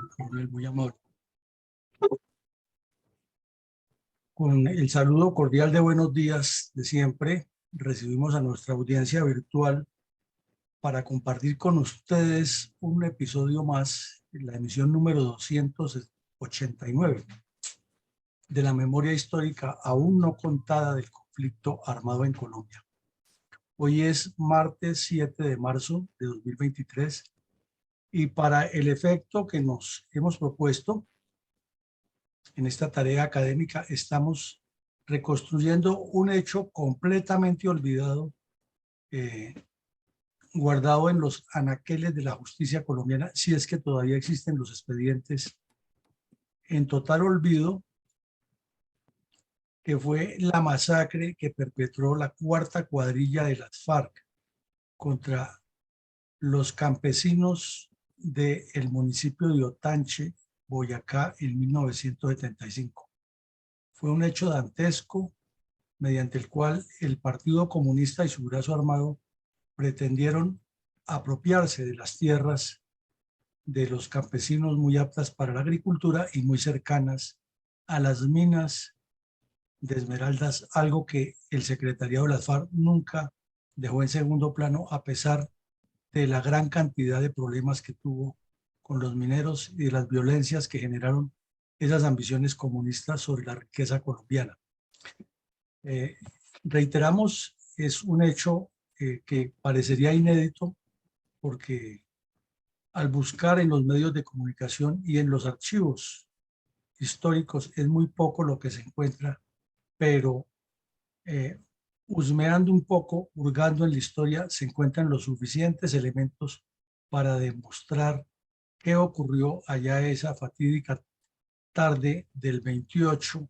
coronel, muy amable. Con el saludo cordial de buenos días de siempre, recibimos a nuestra audiencia virtual para compartir con ustedes un episodio más, la emisión número 289 de la memoria histórica aún no contada del conflicto armado en Colombia. Hoy es martes 7 de marzo de 2023 y para el efecto que nos hemos propuesto en esta tarea académica estamos reconstruyendo un hecho completamente olvidado, guardado en los anaqueles de la justicia colombiana, si es que todavía existen los expedientes, en total olvido, que fue la masacre que perpetró la cuarta cuadrilla de las FARC contra los campesinos del municipio de Otanche, Boyacá, en 1975. Fue un hecho dantesco mediante el cual el Partido Comunista y su brazo armado pretendieron apropiarse de las tierras de los campesinos muy aptas para la agricultura y muy cercanas a las minas de esmeraldas, algo que el secretariado de las FARC nunca dejó en segundo plano, a pesar de la gran cantidad de problemas que tuvo con los mineros y de las violencias que generaron esas ambiciones comunistas sobre la riqueza colombiana. Reiteramos, es un hecho que parecería inédito porque al buscar en los medios de comunicación y en los archivos históricos es muy poco lo que se encuentra, pero husmeando un poco, hurgando en la historia, se encuentran los suficientes elementos para demostrar qué ocurrió allá esa fatídica tarde del 28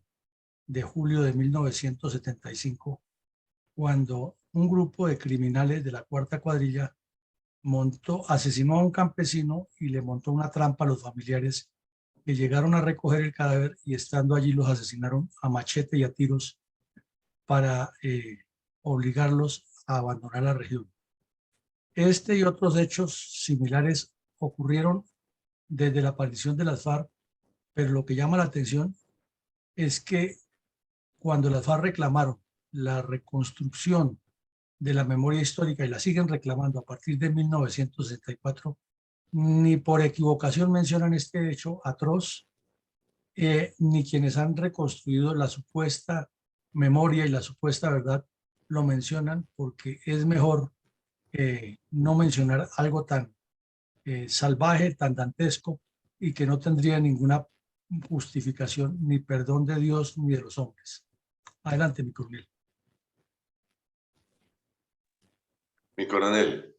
de julio de 1975, cuando un grupo de criminales de la cuarta cuadrilla asesinó a un campesino y le montó una trampa a los familiares que llegaron a recoger el cadáver y estando allí los asesinaron a machete y a tiros para obligarlos a abandonar la región. Este y otros hechos similares ocurrieron desde la aparición de las FARC, pero lo que llama la atención es que cuando las FARC reclamaron la reconstrucción de la memoria histórica y la siguen reclamando a partir de 1964, ni por equivocación mencionan este hecho atroz, ni quienes han reconstruido la supuesta memoria y la supuesta verdad lo mencionan, porque es mejor no mencionar algo tan salvaje, tan dantesco y que no tendría ninguna justificación ni perdón de Dios ni de los hombres. Adelante, mi coronel. Mi coronel,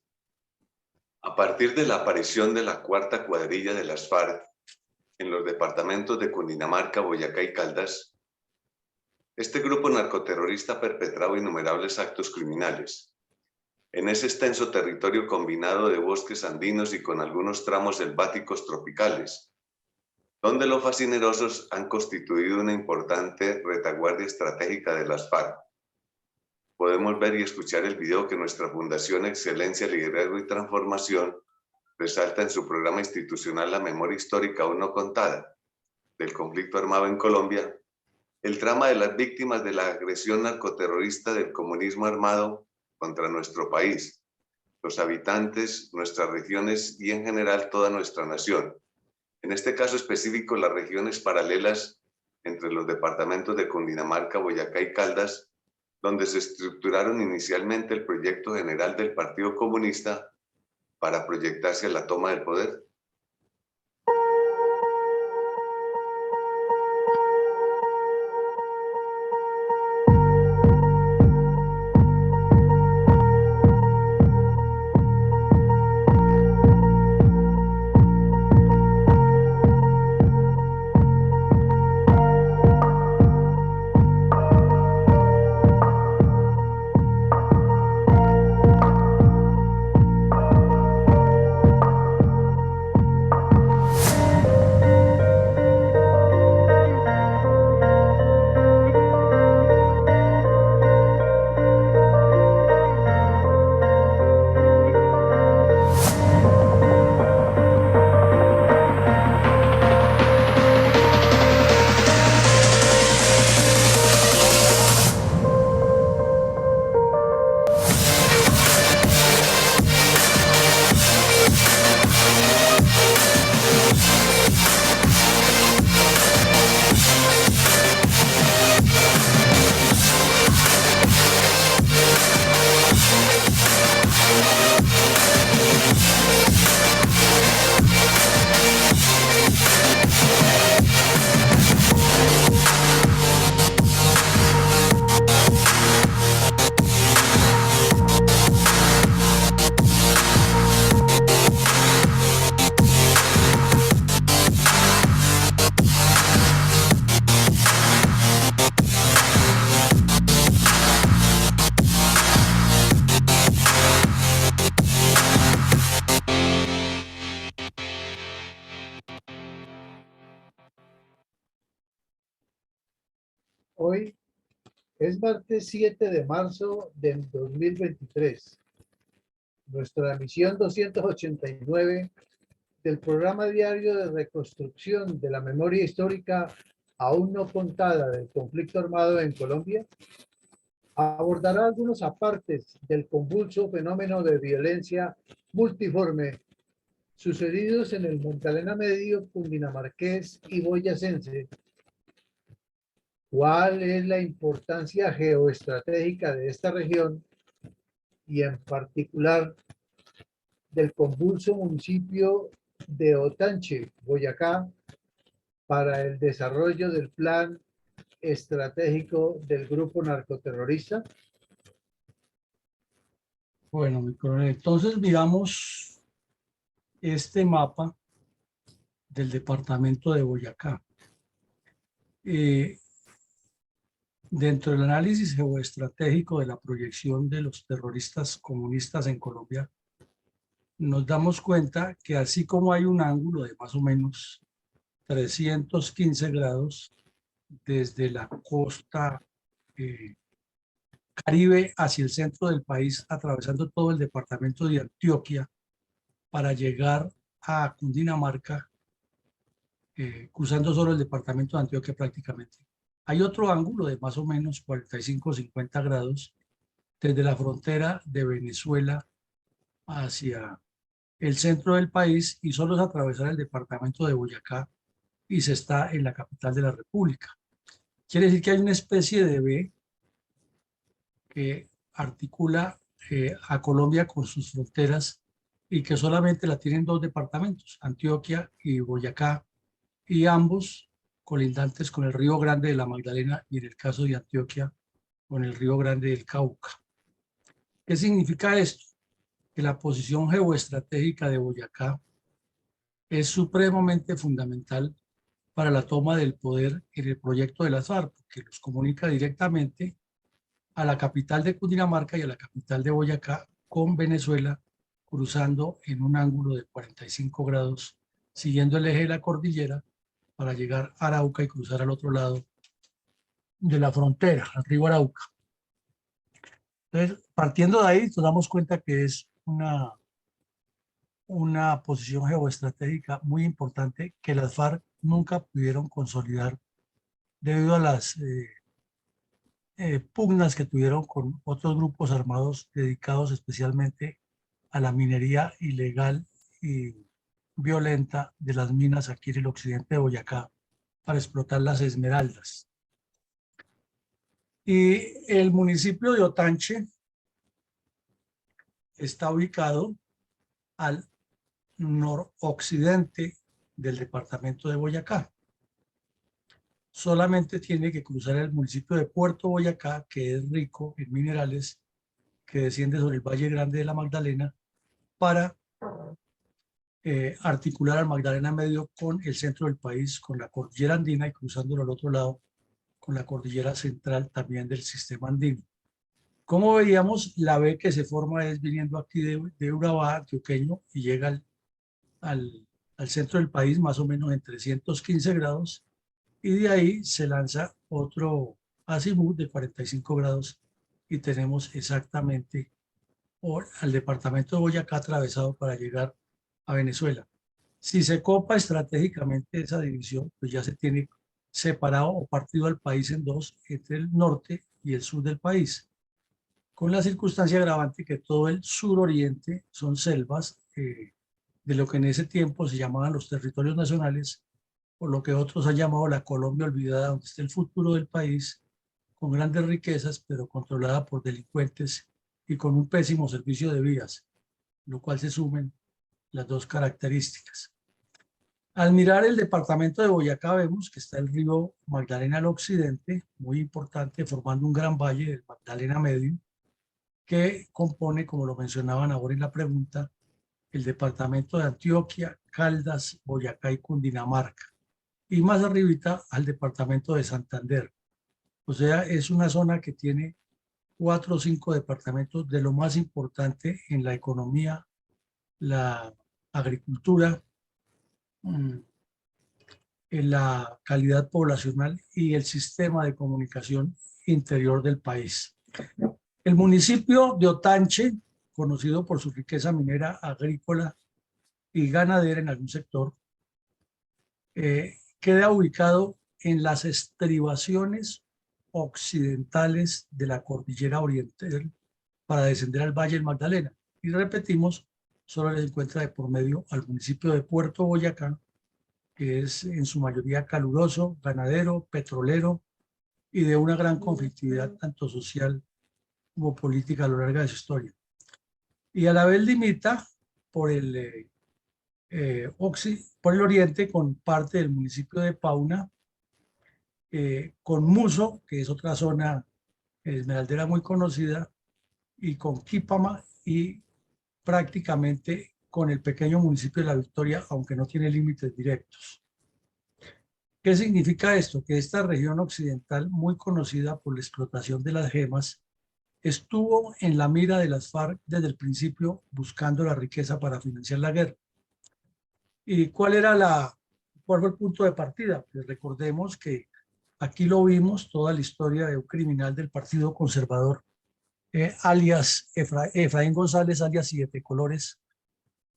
a partir de la aparición de la cuarta cuadrilla de las FARC en los departamentos de Cundinamarca, Boyacá y Caldas, este grupo narcoterrorista perpetraba innumerables actos criminales. En ese extenso territorio combinado de bosques andinos y con algunos tramos selváticos tropicales, donde los fascinerosos han constituido una importante retaguardia estratégica de las FARC. Podemos ver y escuchar el video que nuestra Fundación Excelencia, Liderazgo y Transformación resalta en su programa institucional La Memoria Histórica aún no contada del conflicto armado en Colombia, el drama de las víctimas de la agresión narcoterrorista del comunismo armado contra nuestro país, los habitantes, nuestras regiones y en general toda nuestra nación. En este caso específico, las regiones paralelas entre los departamentos de Cundinamarca, Boyacá y Caldas, donde se estructuraron inicialmente el proyecto general del Partido Comunista para proyectarse a la toma del poder. Hoy es martes 7 de marzo del 2023. Nuestra emisión 289 del programa diario de reconstrucción de la memoria histórica aún no contada del conflicto armado en Colombia abordará algunos apartes del convulso fenómeno de violencia multiforme sucedidos en el Magdalena Medio, cundinamarqués y boyacense. ¿Cuál es la importancia geoestratégica de esta región y en particular del convulso municipio de Otanche, Boyacá, para el desarrollo del plan estratégico del grupo narcoterrorista? Bueno, mi coronel, entonces miramos este mapa del departamento de Boyacá. Dentro del análisis geoestratégico de la proyección de los terroristas comunistas en Colombia, nos damos cuenta que así como hay un ángulo de más o menos 315 grados desde la costa Caribe hacia el centro del país, atravesando todo el departamento de Antioquia para llegar a Cundinamarca, cruzando solo el departamento de Antioquia prácticamente. Hay otro ángulo de más o menos 45-50 grados desde la frontera de Venezuela hacia el centro del país y solo es atravesar el departamento de Boyacá y se está en la capital de la República. Quiere decir que hay una especie de V que articula a Colombia con sus fronteras y que solamente la tienen dos departamentos, Antioquia y Boyacá, y ambos colindantes con el Río Grande de la Magdalena y en el caso de Antioquia con el Río Grande del Cauca. ¿Qué significa esto? Que la posición geoestratégica de Boyacá es supremamente fundamental para la toma del poder en el proyecto de las FARC, que los comunica directamente a la capital de Cundinamarca y a la capital de Boyacá con Venezuela, cruzando en un ángulo de 45 grados, siguiendo el eje de la cordillera para llegar a Arauca y cruzar al otro lado de la frontera, al río Arauca. Entonces, partiendo de ahí, nos damos cuenta que es una posición geoestratégica muy importante que las FARC nunca pudieron consolidar debido a las pugnas que tuvieron con otros grupos armados dedicados especialmente a la minería ilegal y violenta de las minas aquí en el occidente de Boyacá para explotar las esmeraldas. Y el municipio de Otanche está ubicado al noroccidente del departamento de Boyacá. Solamente tiene que cruzar el municipio de Puerto Boyacá, que es rico en minerales, que desciende sobre el Valle Grande de la Magdalena, para articular al Magdalena Medio con el centro del país, con la cordillera andina y cruzándolo al otro lado con la cordillera central también del sistema andino. Como veíamos, la B que se forma es viniendo aquí de Urabá, antioqueño, y llega al centro del país más o menos en 315 grados, y de ahí se lanza otro azimut de 45 grados y tenemos exactamente al departamento de Boyacá atravesado para llegar a Venezuela. Si se copa estratégicamente esa división, pues ya se tiene separado o partido al país en dos, entre el norte y el sur del país, con la circunstancia agravante que todo el suroriente son selvas de lo que en ese tiempo se llamaban los territorios nacionales, por lo que otros han llamado la Colombia olvidada, donde está el futuro del país, con grandes riquezas, pero controlada por delincuentes y con un pésimo servicio de vías, lo cual se sumen las dos características. Al mirar el departamento de Boyacá vemos que está el río Magdalena al occidente, muy importante, formando un gran valle del Magdalena Medio, que compone, como lo mencionaban ahora en la pregunta, el departamento de Antioquia, Caldas, Boyacá y Cundinamarca, y más arribita al departamento de Santander. O sea, es una zona que tiene 4 o 5 departamentos de lo más importante en la economía, la agricultura, en la calidad poblacional y el sistema de comunicación interior del país. El municipio de Otanche, conocido por su riqueza minera, agrícola y ganadera en algún sector, queda ubicado en las estribaciones occidentales de la cordillera oriental para descender al Valle del Magdalena. Y repetimos, solo le encuentra de por medio al municipio de Puerto Boyacá, que es en su mayoría caluroso, ganadero, petrolero y de una gran conflictividad tanto social como política a lo largo de su historia. Y a la vez limita por el por el oriente con parte del municipio de Pauna, con Muso, que es otra zona esmeraldera muy conocida, y con Quípama y prácticamente con el pequeño municipio de La Victoria, aunque no tiene límites directos. ¿Qué significa esto? Que esta región occidental, muy conocida por la explotación de las gemas, estuvo en la mira de las FARC desde el principio buscando la riqueza para financiar la guerra. ¿Y cuál fue el punto de partida? Pues recordemos que aquí lo vimos, toda la historia de un criminal del Partido Conservador, alias Efraín González, alias Siete Colores,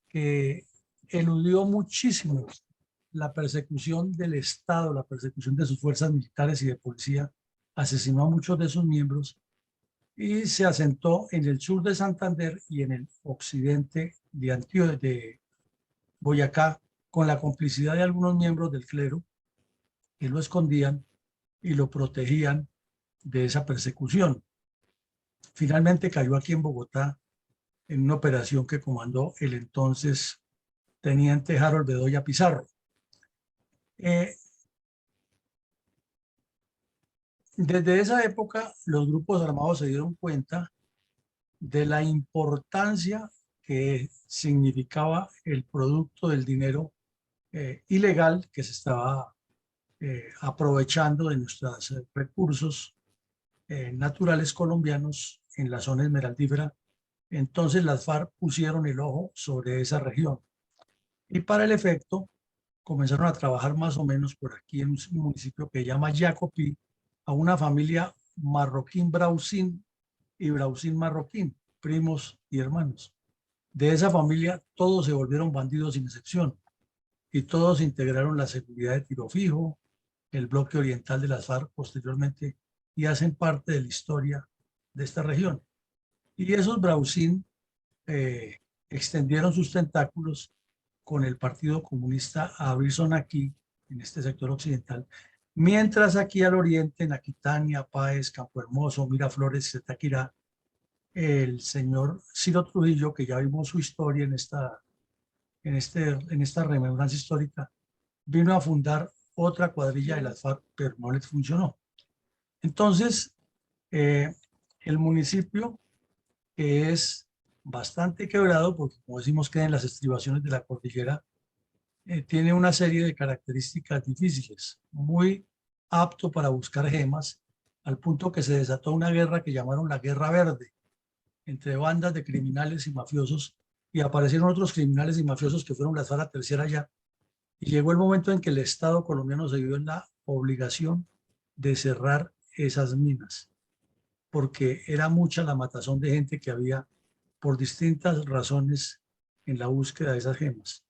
que eludió muchísimo la persecución del Estado, la persecución de sus fuerzas militares y de policía, asesinó a muchos de sus miembros y se asentó en el sur de Santander y en el occidente de Antioquia, de Boyacá, con la complicidad de algunos miembros del clero que lo escondían y lo protegían de esa persecución. Finalmente cayó aquí en Bogotá en una operación que comandó el entonces teniente Harold Bedoya Pizarro. Desde esa época, los grupos armados se dieron cuenta de la importancia que significaba el producto del dinero ilegal que se estaba aprovechando de nuestros recursos naturales colombianos en la zona esmeraldífera. Entonces las FARC pusieron el ojo sobre esa región y para el efecto comenzaron a trabajar más o menos por aquí en un municipio que se llama Yacopí, a una familia marroquín Brausín y Brausín marroquín, primos y hermanos. De esa familia todos se volvieron bandidos sin excepción y todos integraron la seguridad de Tiro Fijo, el bloque oriental de las FARC posteriormente, y hacen parte de la historia de esta región. Y esos Brausín extendieron sus tentáculos con el Partido Comunista a abrir zona aquí, en este sector occidental, mientras aquí al oriente, en Aquitania, Páez, Campo Hermoso, Miraflores y Zipaquirá, el señor Ciro Trujillo, que ya vimos su historia en esta remembranza histórica, vino a fundar otra cuadrilla de las FARC, pero no les funcionó. Entonces, el municipio, que es bastante quebrado, porque como decimos queda en las estribaciones de la cordillera, tiene una serie de características difíciles, muy apto para buscar gemas, al punto que se desató una guerra que llamaron la Guerra Verde, entre bandas de criminales y mafiosos, y aparecieron otros criminales y mafiosos que fueron las FARC a terciar allá, y llegó el momento en que el Estado colombiano se vio en la obligación de cerrar esas minas, porque era mucha la matazón de gente que había por distintas razones en la búsqueda de esas gemas.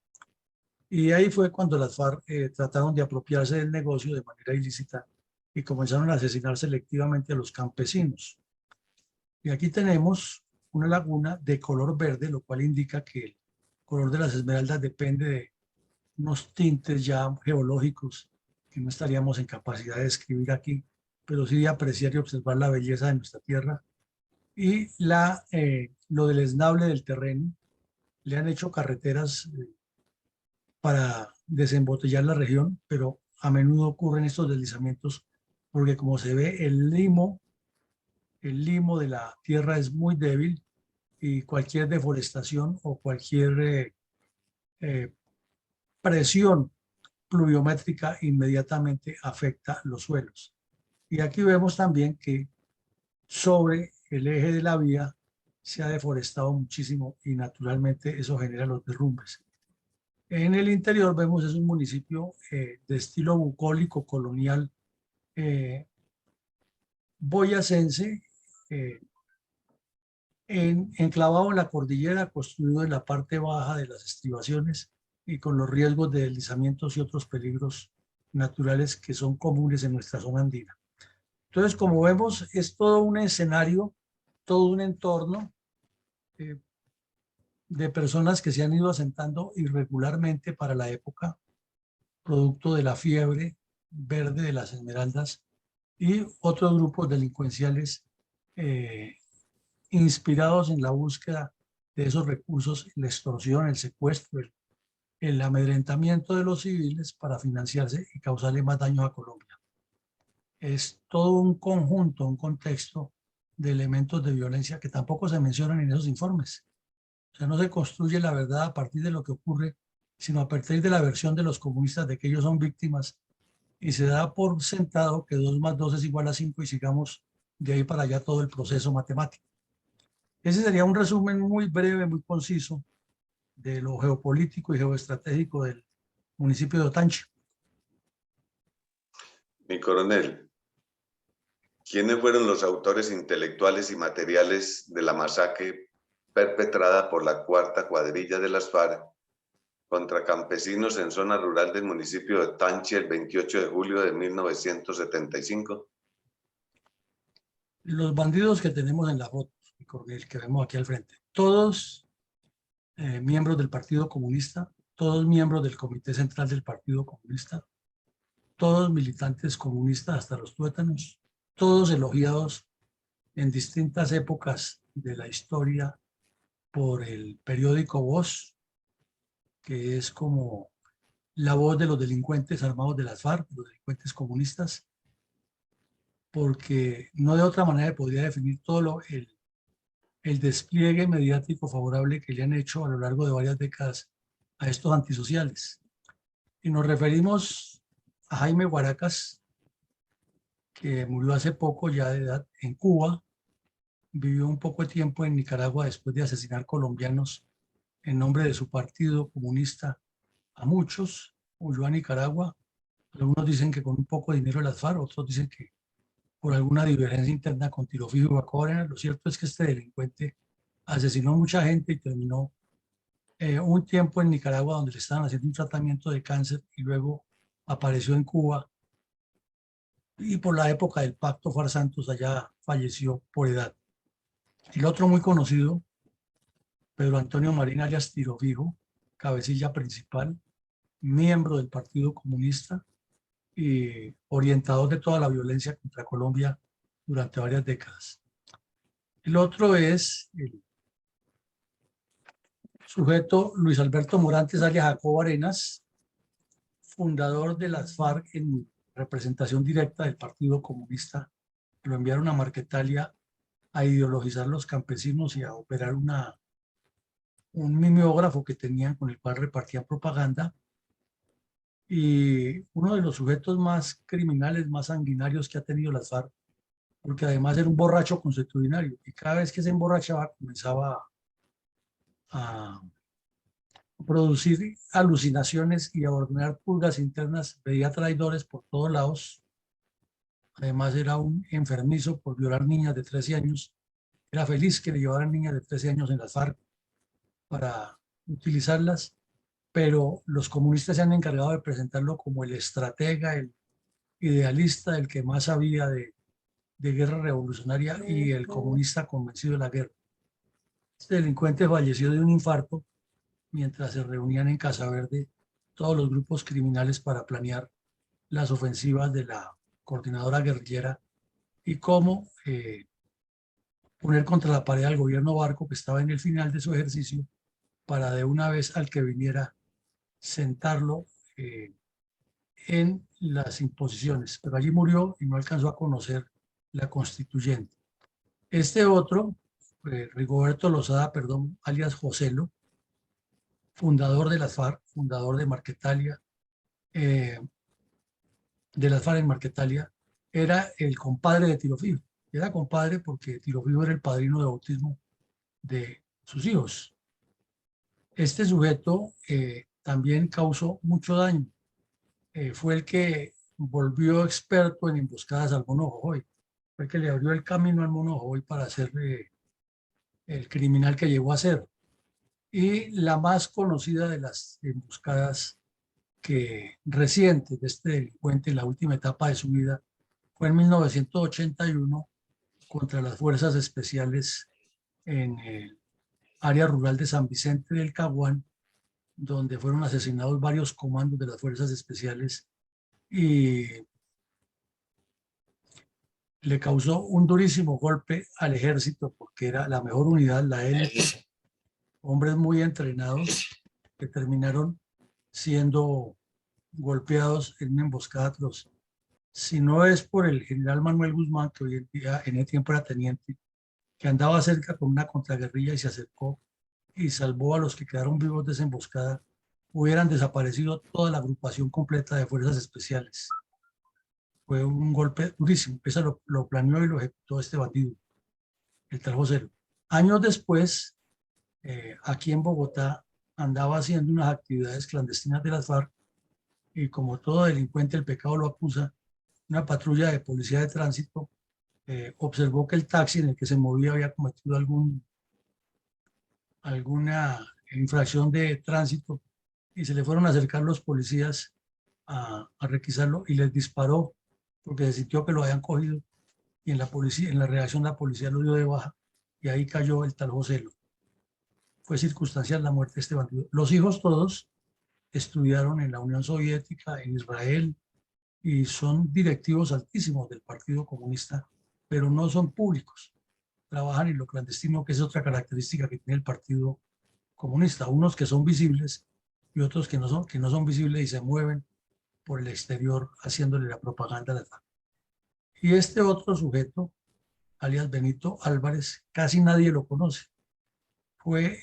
Y ahí fue cuando las FARC trataron de apropiarse del negocio de manera ilícita y comenzaron a asesinar selectivamente a los campesinos. Y aquí tenemos una laguna de color verde, lo cual indica que el color de las esmeraldas depende de unos tintes ya geológicos que no estaríamos en capacidad de describir aquí, pero sí de apreciar y observar la belleza de nuestra tierra. Y lo del esnable del terreno, le han hecho carreteras para desembotellar la región, pero a menudo ocurren estos deslizamientos porque como se ve el limo de la tierra es muy débil y cualquier deforestación o cualquier eh, presión pluviométrica inmediatamente afecta los suelos. Y aquí vemos también que sobre el eje de la vía se ha deforestado muchísimo y naturalmente eso genera los derrumbes. En el interior vemos es un municipio de estilo bucólico colonial boyacense, enclavado en la cordillera, construido en la parte baja de las estribaciones y con los riesgos de deslizamientos y otros peligros naturales que son comunes en nuestra zona andina. Entonces, como vemos, es todo un escenario, todo un entorno de personas que se han ido asentando irregularmente para la época, producto de la fiebre verde de las esmeraldas y otros grupos delincuenciales inspirados en la búsqueda de esos recursos, la extorsión, el secuestro, el amedrentamiento de los civiles para financiarse y causarle más daño a Colombia. Es todo un conjunto, un contexto de elementos de violencia que tampoco se mencionan en esos informes. O sea, no se construye la verdad a partir de lo que ocurre, sino a partir de la versión de los comunistas de que ellos son víctimas y se da por sentado que 2 más 2 es igual a 5 y sigamos de ahí para allá todo el proceso matemático. Ese sería un resumen muy breve, muy conciso de lo geopolítico y geoestratégico del municipio de Otanche. Mi coronel, ¿quiénes fueron los autores intelectuales y materiales de la masacre perpetrada por la cuarta cuadrilla de las FARC contra campesinos en zona rural del municipio de Otanche el 28 de julio de 1975? Los bandidos que tenemos en la foto, mi coronel, que vemos aquí al frente, todos miembros del Partido Comunista, todos miembros del Comité Central del Partido Comunista, todos militantes comunistas hasta los tuétanos, todos elogiados en distintas épocas de la historia por el periódico Voz, que es como la voz de los delincuentes armados de las FARC, los delincuentes comunistas, porque no de otra manera podría definir todo el despliegue mediático favorable que le han hecho a lo largo de varias décadas a estos antisociales. Y nos referimos a Jaime Guaracas, que murió hace poco ya de edad en Cuba, vivió un poco de tiempo en Nicaragua después de asesinar colombianos en nombre de su partido comunista a muchos, huyó a Nicaragua. Algunos dicen que con un poco de dinero de las FARC, otros dicen que por alguna divergencia interna con Tiro Fijo y Baco Arena. Lo cierto es que este delincuente asesinó mucha gente y terminó un tiempo en Nicaragua donde le estaban haciendo un tratamiento de cáncer y luego apareció en Cuba y por la época del pacto FARC Santos allá falleció por edad. El otro muy conocido, Pedro Antonio Marín alias Tiro Fijo, cabecilla principal, miembro del Partido Comunista y orientador de toda la violencia contra Colombia durante varias décadas. El otro es el sujeto Luis Alberto Morantes alias Jacobo Arenas, fundador de las FARC en representación directa del Partido Comunista. Lo enviaron a Marquetalia a ideologizar los campesinos y a operar un mimeógrafo que tenían con el cual repartían propaganda. Y uno de los sujetos más criminales, más sanguinarios que ha tenido las FARC, porque además era un borracho consuetudinario y cada vez que se emborrachaba comenzaba a producir alucinaciones y a ordenar purgas internas, veía traidores por todos lados. Además era un enfermizo por violar niñas de 13 años. Era feliz que le llevaran niñas de 13 años en las FARC para utilizarlas, pero los comunistas se han encargado de presentarlo como el estratega, el idealista, el que más sabía de guerra revolucionaria y el comunista convencido de la guerra. Este delincuente falleció de un infarto mientras se reunían en Casa Verde todos los grupos criminales para planear las ofensivas de la coordinadora guerrillera y cómo poner contra la pared al gobierno Barco, que estaba en el final de su ejercicio, para de una vez al que viniera sentarlo en las imposiciones. Pero allí murió y no alcanzó a conocer la constituyente. Este otro, Rigoberto Lozada, perdón, alias Joselo, fundador de las FARC, fundador de Marquetalia, de las FARC en Marquetalia, era el compadre de Tiro Fijo. Era compadre porque Tiro Fijo era el padrino de bautismo de sus hijos. Este sujeto también causó mucho daño. Fue el que volvió experto en emboscadas al mono jojoy. Fue el que le abrió el camino al mono jojoy para ser el criminal que llegó a ser. Y la más conocida de las emboscadas recientes de este delincuente en la última etapa de su vida fue en 1981 contra las fuerzas especiales en el área rural de San Vicente del Caguán, donde fueron asesinados varios comandos de las fuerzas especiales y le causó un durísimo golpe al ejército porque era la mejor unidad, la élite, hombres muy entrenados que terminaron siendo golpeados en una emboscada atroz. Si no es por el general Manuel Guzmán, que hoy en día en ese tiempo era teniente, que andaba cerca con una contraguerrilla y se acercó y salvó a los que quedaron vivos de esa emboscada, hubieran desaparecido toda la agrupación completa de fuerzas especiales. Fue un golpe durísimo. Eso lo planeó y lo ejecutó este bandido, el tal José. Años después, aquí en Bogotá, andaba haciendo unas actividades clandestinas de las FARC y como todo delincuente el pecado lo acusa, una patrulla de policía de tránsito observó que el taxi en el que se movía había cometido alguna infracción de tránsito y se le fueron a acercar los policías a requisarlo y les disparó porque se sintió que lo habían cogido y en la reacción la policía lo dio de baja y ahí cayó el tal José. Fue circunstancial la muerte de este bandido. Los hijos todos estudiaron en la Unión Soviética, en Israel, y son directivos altísimos del Partido Comunista, pero no son públicos. Trabajan en lo clandestino, que es otra característica que tiene el Partido Comunista. Unos que son visibles y otros que no son visibles y se mueven por el exterior haciéndole la propaganda a la FARC. Y este otro sujeto, alias Benito Álvarez, casi nadie lo conoce. Fue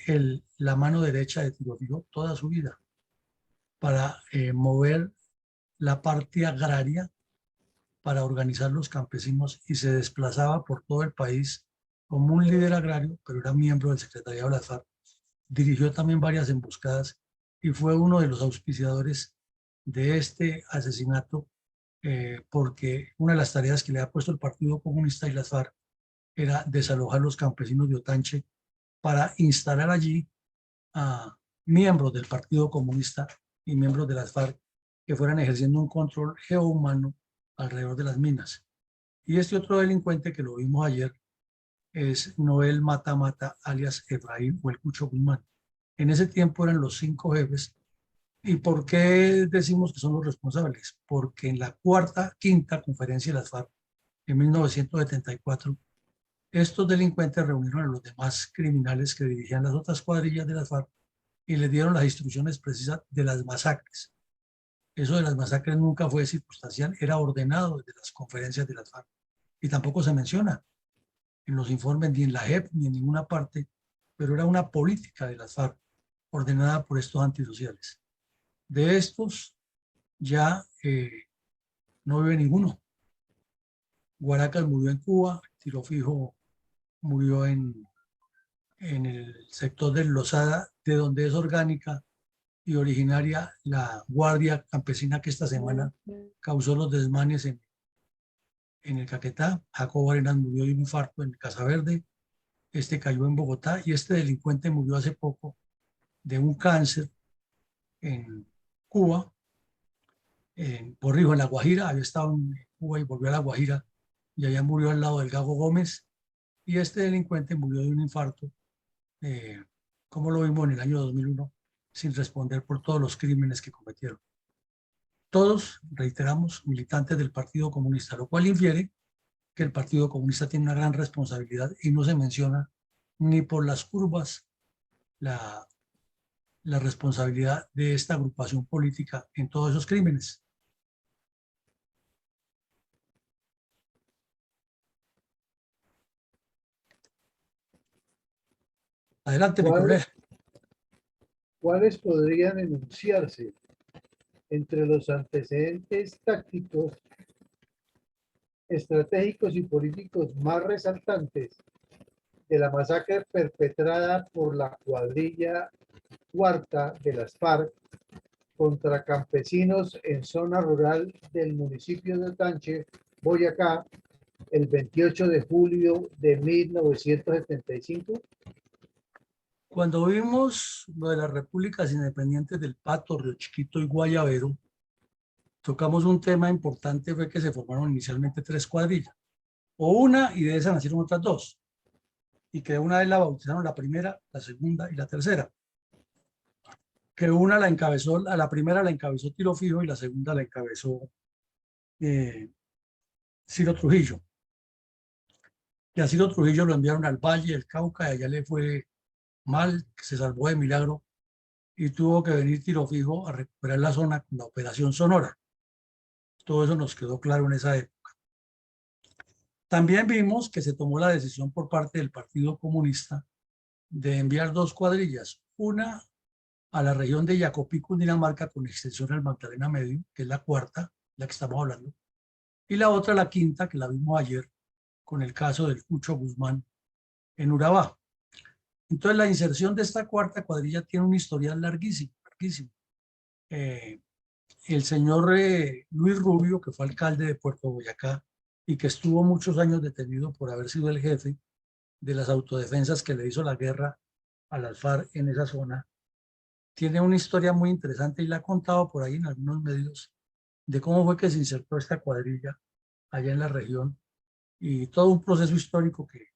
la mano derecha de Tiro Fijo toda su vida para mover la parte agraria, para organizar los campesinos y se desplazaba por todo el país como un líder agrario, pero era miembro del secretariado de la FARC. Dirigió también varias emboscadas y fue uno de los auspiciadores de este asesinato porque una de las tareas que le ha puesto el Partido Comunista y las FARC era desalojar los campesinos de Otanche para instalar allí a miembros del Partido Comunista y miembros de las FARC que fueran ejerciendo un control geohumano alrededor de las minas. Y este otro delincuente que lo vimos ayer es Noel Mata Mata, alias Efraín o el Cucho Guzmán. En ese tiempo eran los 5 jefes. ¿Y por qué decimos que son los responsables? Porque en la quinta conferencia de las FARC, en 1974, estos delincuentes reunieron a los demás criminales que dirigían las otras cuadrillas de las FARC y les dieron las instrucciones precisas de las masacres. Eso de las masacres nunca fue circunstancial, era ordenado desde las conferencias de las FARC y tampoco se menciona en los informes ni en la JEP ni en ninguna parte, pero era una política de las FARC ordenada por estos antisociales. De estos ya no vive ninguno. Guaracas murió en Cuba, Tiro Fijo murió en el sector del Lozada, de donde es orgánica y originaria la Guardia Campesina que esta semana causó los desmanes en el Caquetá. Jacobo Arenas murió de un infarto en Casa Verde, este cayó en Bogotá y este delincuente murió hace poco de un cáncer en Cuba, en Borrijo, en La Guajira. Había estado en Cuba y volvió a La Guajira y allá murió al lado del Gago Gómez y este delincuente murió de un infarto, como lo vimos en el año 2001, sin responder por todos los crímenes que cometieron. Todos, reiteramos, militantes del Partido Comunista, lo cual infiere que el Partido Comunista tiene una gran responsabilidad y no se menciona ni por las curvas la responsabilidad de esta agrupación política en todos esos crímenes. Adelante, mi colega. ¿Cuáles podrían enunciarse entre los antecedentes tácticos, estratégicos y políticos más resaltantes de la masacre perpetrada por la cuadrilla cuarta de las FARC contra campesinos en zona rural del municipio de Otanche, Boyacá, el 28 de julio de 1975? Cuando vimos lo de las repúblicas independientes del Pato, Río Chiquito y Guayabero, tocamos un tema importante, fue que se formaron inicialmente 3 cuadrillas, o una, y de esas nacieron otras 2, y que una vez la bautizaron la primera, la segunda y la tercera. Que una la encabezó, a la primera la encabezó Tiro Fijo y la segunda la encabezó Ciro Trujillo. Y a Ciro Trujillo lo enviaron al Valle del Cauca y allá le fue mal, se salvó de milagro y tuvo que venir Tiro Fijo a recuperar la zona con la Operación Sonora. Todo eso nos quedó claro en esa época. También vimos que se tomó la decisión por parte del Partido Comunista de enviar 2 cuadrillas, una a la región de Yacopí, Cundinamarca, con extensión al Magdalena Medio, que es la cuarta, la que estamos hablando, y la otra, la quinta, que la vimos ayer, con el caso del Cucho Guzmán en Urabá. Entonces, la inserción de esta cuarta cuadrilla tiene un historial larguísimo, larguísimo. El señor Luis Rubio, que fue alcalde de Puerto Boyacá y que estuvo muchos años detenido por haber sido el jefe de las autodefensas que le hizo la guerra a las FARC en esa zona, tiene una historia muy interesante y la ha contado por ahí en algunos medios de cómo fue que se insertó esta cuadrilla allá en la región y todo un proceso histórico que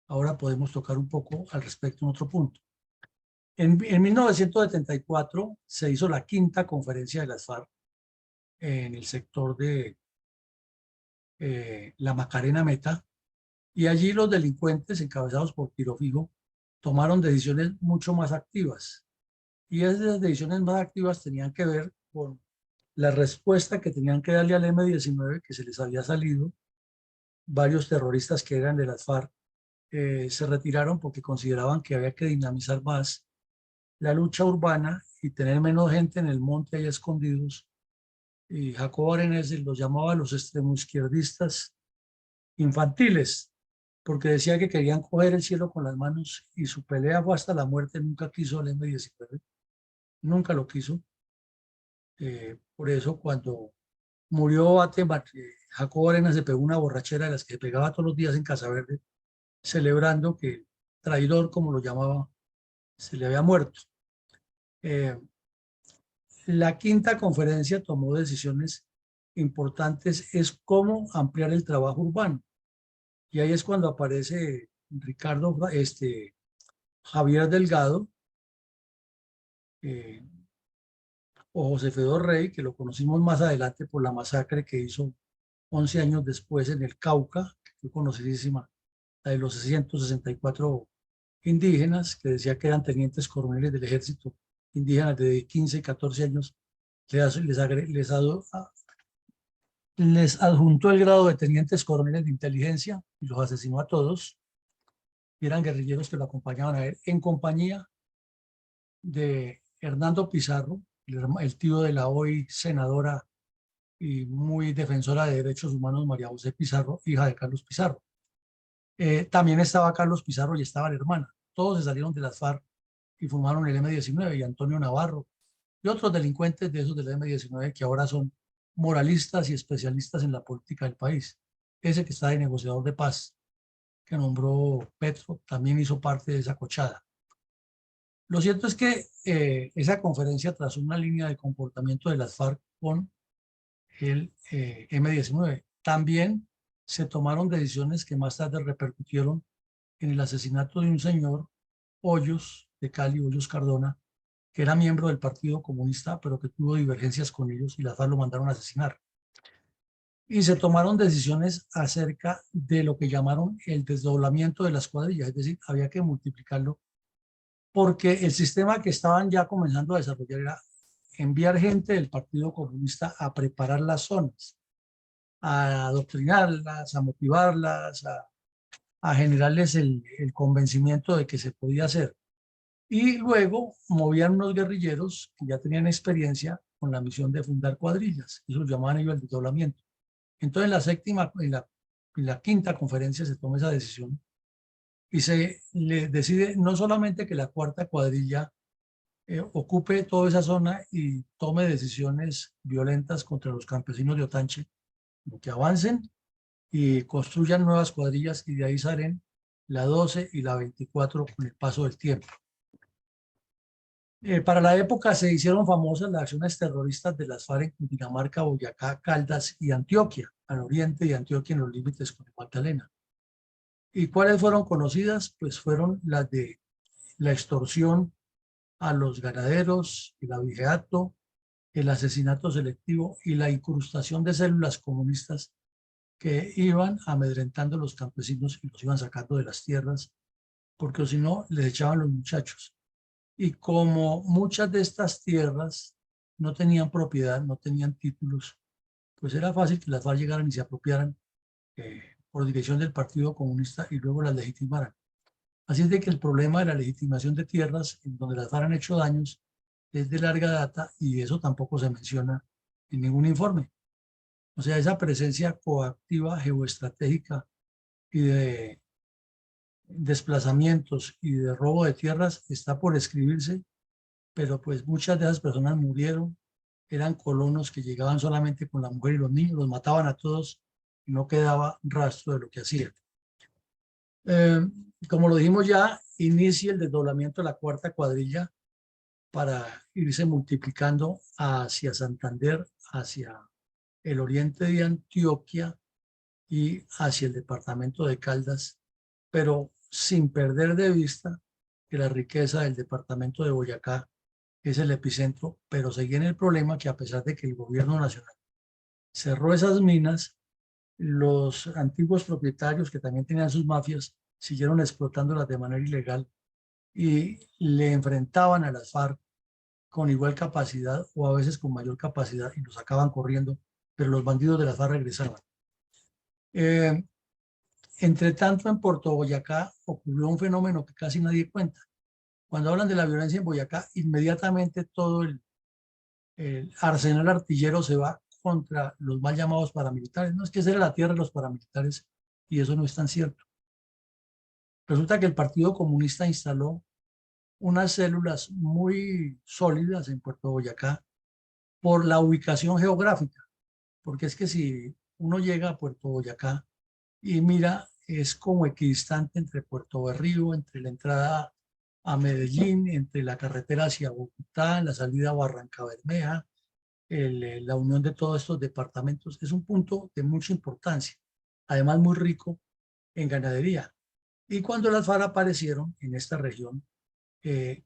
ahora podemos tocar un poco al respecto en otro punto. En 1974 se hizo la 5ª conferencia de las FARC en el sector de la Macarena Meta, y allí los delincuentes encabezados por Tiro Fijo tomaron decisiones mucho más activas. Y esas decisiones más activas tenían que ver con la respuesta que tenían que darle al M-19, que se les había salido. Varios terroristas que eran de las FARC se retiraron porque consideraban que había que dinamizar más la lucha urbana y tener menos gente en el monte ahí escondidos. Y Jacobo Arenas los llamaba los extremoizquierdistas infantiles, porque decía que querían coger el cielo con las manos y su pelea fue hasta la muerte. Nunca quiso el M-19, nunca lo quiso. Por eso cuando murió Jacobo Arenas se pegó una borrachera de las que se pegaba todos los días en Casa Verde, celebrando que el traidor, como lo llamaba, se le había muerto. La 5ª conferencia tomó decisiones importantes, es cómo ampliar el trabajo urbano. Y ahí es cuando aparece Javier Delgado, o José Fedor Rey, que lo conocimos más adelante por la masacre que hizo 11 años después en el Cauca, que fue conocidísima, la de los 664 indígenas, que decía que eran tenientes coroneles del ejército, indígenas de 15 y 14 años, les adjuntó el grado de tenientes coroneles de inteligencia y los asesinó a todos. Y eran guerrilleros que lo acompañaban a él, en compañía de Hernando Pizarro, el tío de la hoy senadora y muy defensora de derechos humanos María José Pizarro, hija de Carlos Pizarro. También estaba Carlos Pizarro y estaba la hermana. Todos se salieron de las FARC y formaron el M-19, y Antonio Navarro y otros delincuentes de esos del M-19 que ahora son moralistas y especialistas en la política del país. Ese que está de negociador de paz, que nombró Petro, también hizo parte de esa cochada. Lo cierto es que esa conferencia trazó una línea de comportamiento de las FARC con el M-19. También se tomaron decisiones que más tarde repercutieron en el asesinato de un señor, Hoyos, de Cali, Hoyos Cardona, que era miembro del Partido Comunista, pero que tuvo divergencias con ellos y las FARC lo mandaron a asesinar. Y se tomaron decisiones acerca de lo que llamaron el desdoblamiento de las cuadrillas, es decir, había que multiplicarlo, porque el sistema que estaban ya comenzando a desarrollar era enviar gente del Partido Comunista a preparar las zonas, a adoctrinarlas, a motivarlas, a generarles el convencimiento de que se podía hacer. Y luego movían unos guerrilleros que ya tenían experiencia con la misión de fundar cuadrillas. Eso lo llamaban ellos el desdoblamiento. Entonces en la 5ª conferencia se toma esa decisión y se le decide no solamente que la 4ª cuadrilla ocupe toda esa zona y tome decisiones violentas contra los campesinos de Otanche, que avancen y construyan nuevas cuadrillas y de ahí salen la 12 y la 24 con el paso del tiempo. Para la época se hicieron famosas las acciones terroristas de las FARC en Cundinamarca, Boyacá, Caldas y Antioquia, al oriente de Antioquia en los límites con el Magdalena. ¿Y cuáles fueron conocidas? Pues fueron las de la extorsión a los ganaderos, el abigeato, el asesinato selectivo y la incrustación de células comunistas que iban amedrentando a los campesinos y los iban sacando de las tierras, porque si no les echaban los muchachos. Y como muchas de estas tierras no tenían propiedad, no tenían títulos, pues era fácil que las FARC llegaran y se apropiaran por dirección del Partido Comunista y luego las legitimaran. Así es de que el problema de la legitimación de tierras, en donde las FARC han hecho daños, es de larga data y eso tampoco se menciona en ningún informe. O sea, esa presencia coactiva geoestratégica y de desplazamientos y de robo de tierras está por escribirse, pero pues muchas de esas personas murieron, eran colonos que llegaban solamente con la mujer y los niños, los mataban a todos y no quedaba rastro de lo que hacían. Como lo dijimos ya, inicia el desdoblamiento de la cuarta cuadrilla para irse multiplicando hacia Santander, hacia el oriente de Antioquia y hacia el departamento de Caldas, pero sin perder de vista que la riqueza del departamento de Boyacá es el epicentro, pero seguía en el problema que a pesar de que el gobierno nacional cerró esas minas, los antiguos propietarios que también tenían sus mafias siguieron explotándolas de manera ilegal y le enfrentaban a las FARC con igual capacidad o a veces con mayor capacidad y los sacaban corriendo, pero los bandidos de las FARC regresaban. Entre tanto, en Puerto Boyacá ocurrió un fenómeno que casi nadie cuenta. Cuando hablan de la violencia en Boyacá, inmediatamente todo el arsenal artillero se va contra los mal llamados paramilitares. No es que esa era la tierra de los paramilitares y eso no es tan cierto. Resulta que el Partido Comunista instaló unas células muy sólidas en Puerto Boyacá por la ubicación geográfica, porque es que si uno llega a Puerto Boyacá y mira, es como equidistante entre Puerto Berrío, entre la entrada a Medellín, entre la carretera hacia Bogotá, la salida a Barranca Bermeja, la unión de todos estos departamentos. Es un punto de mucha importancia, además muy rico en ganadería. Y cuando las FARC aparecieron en esta región,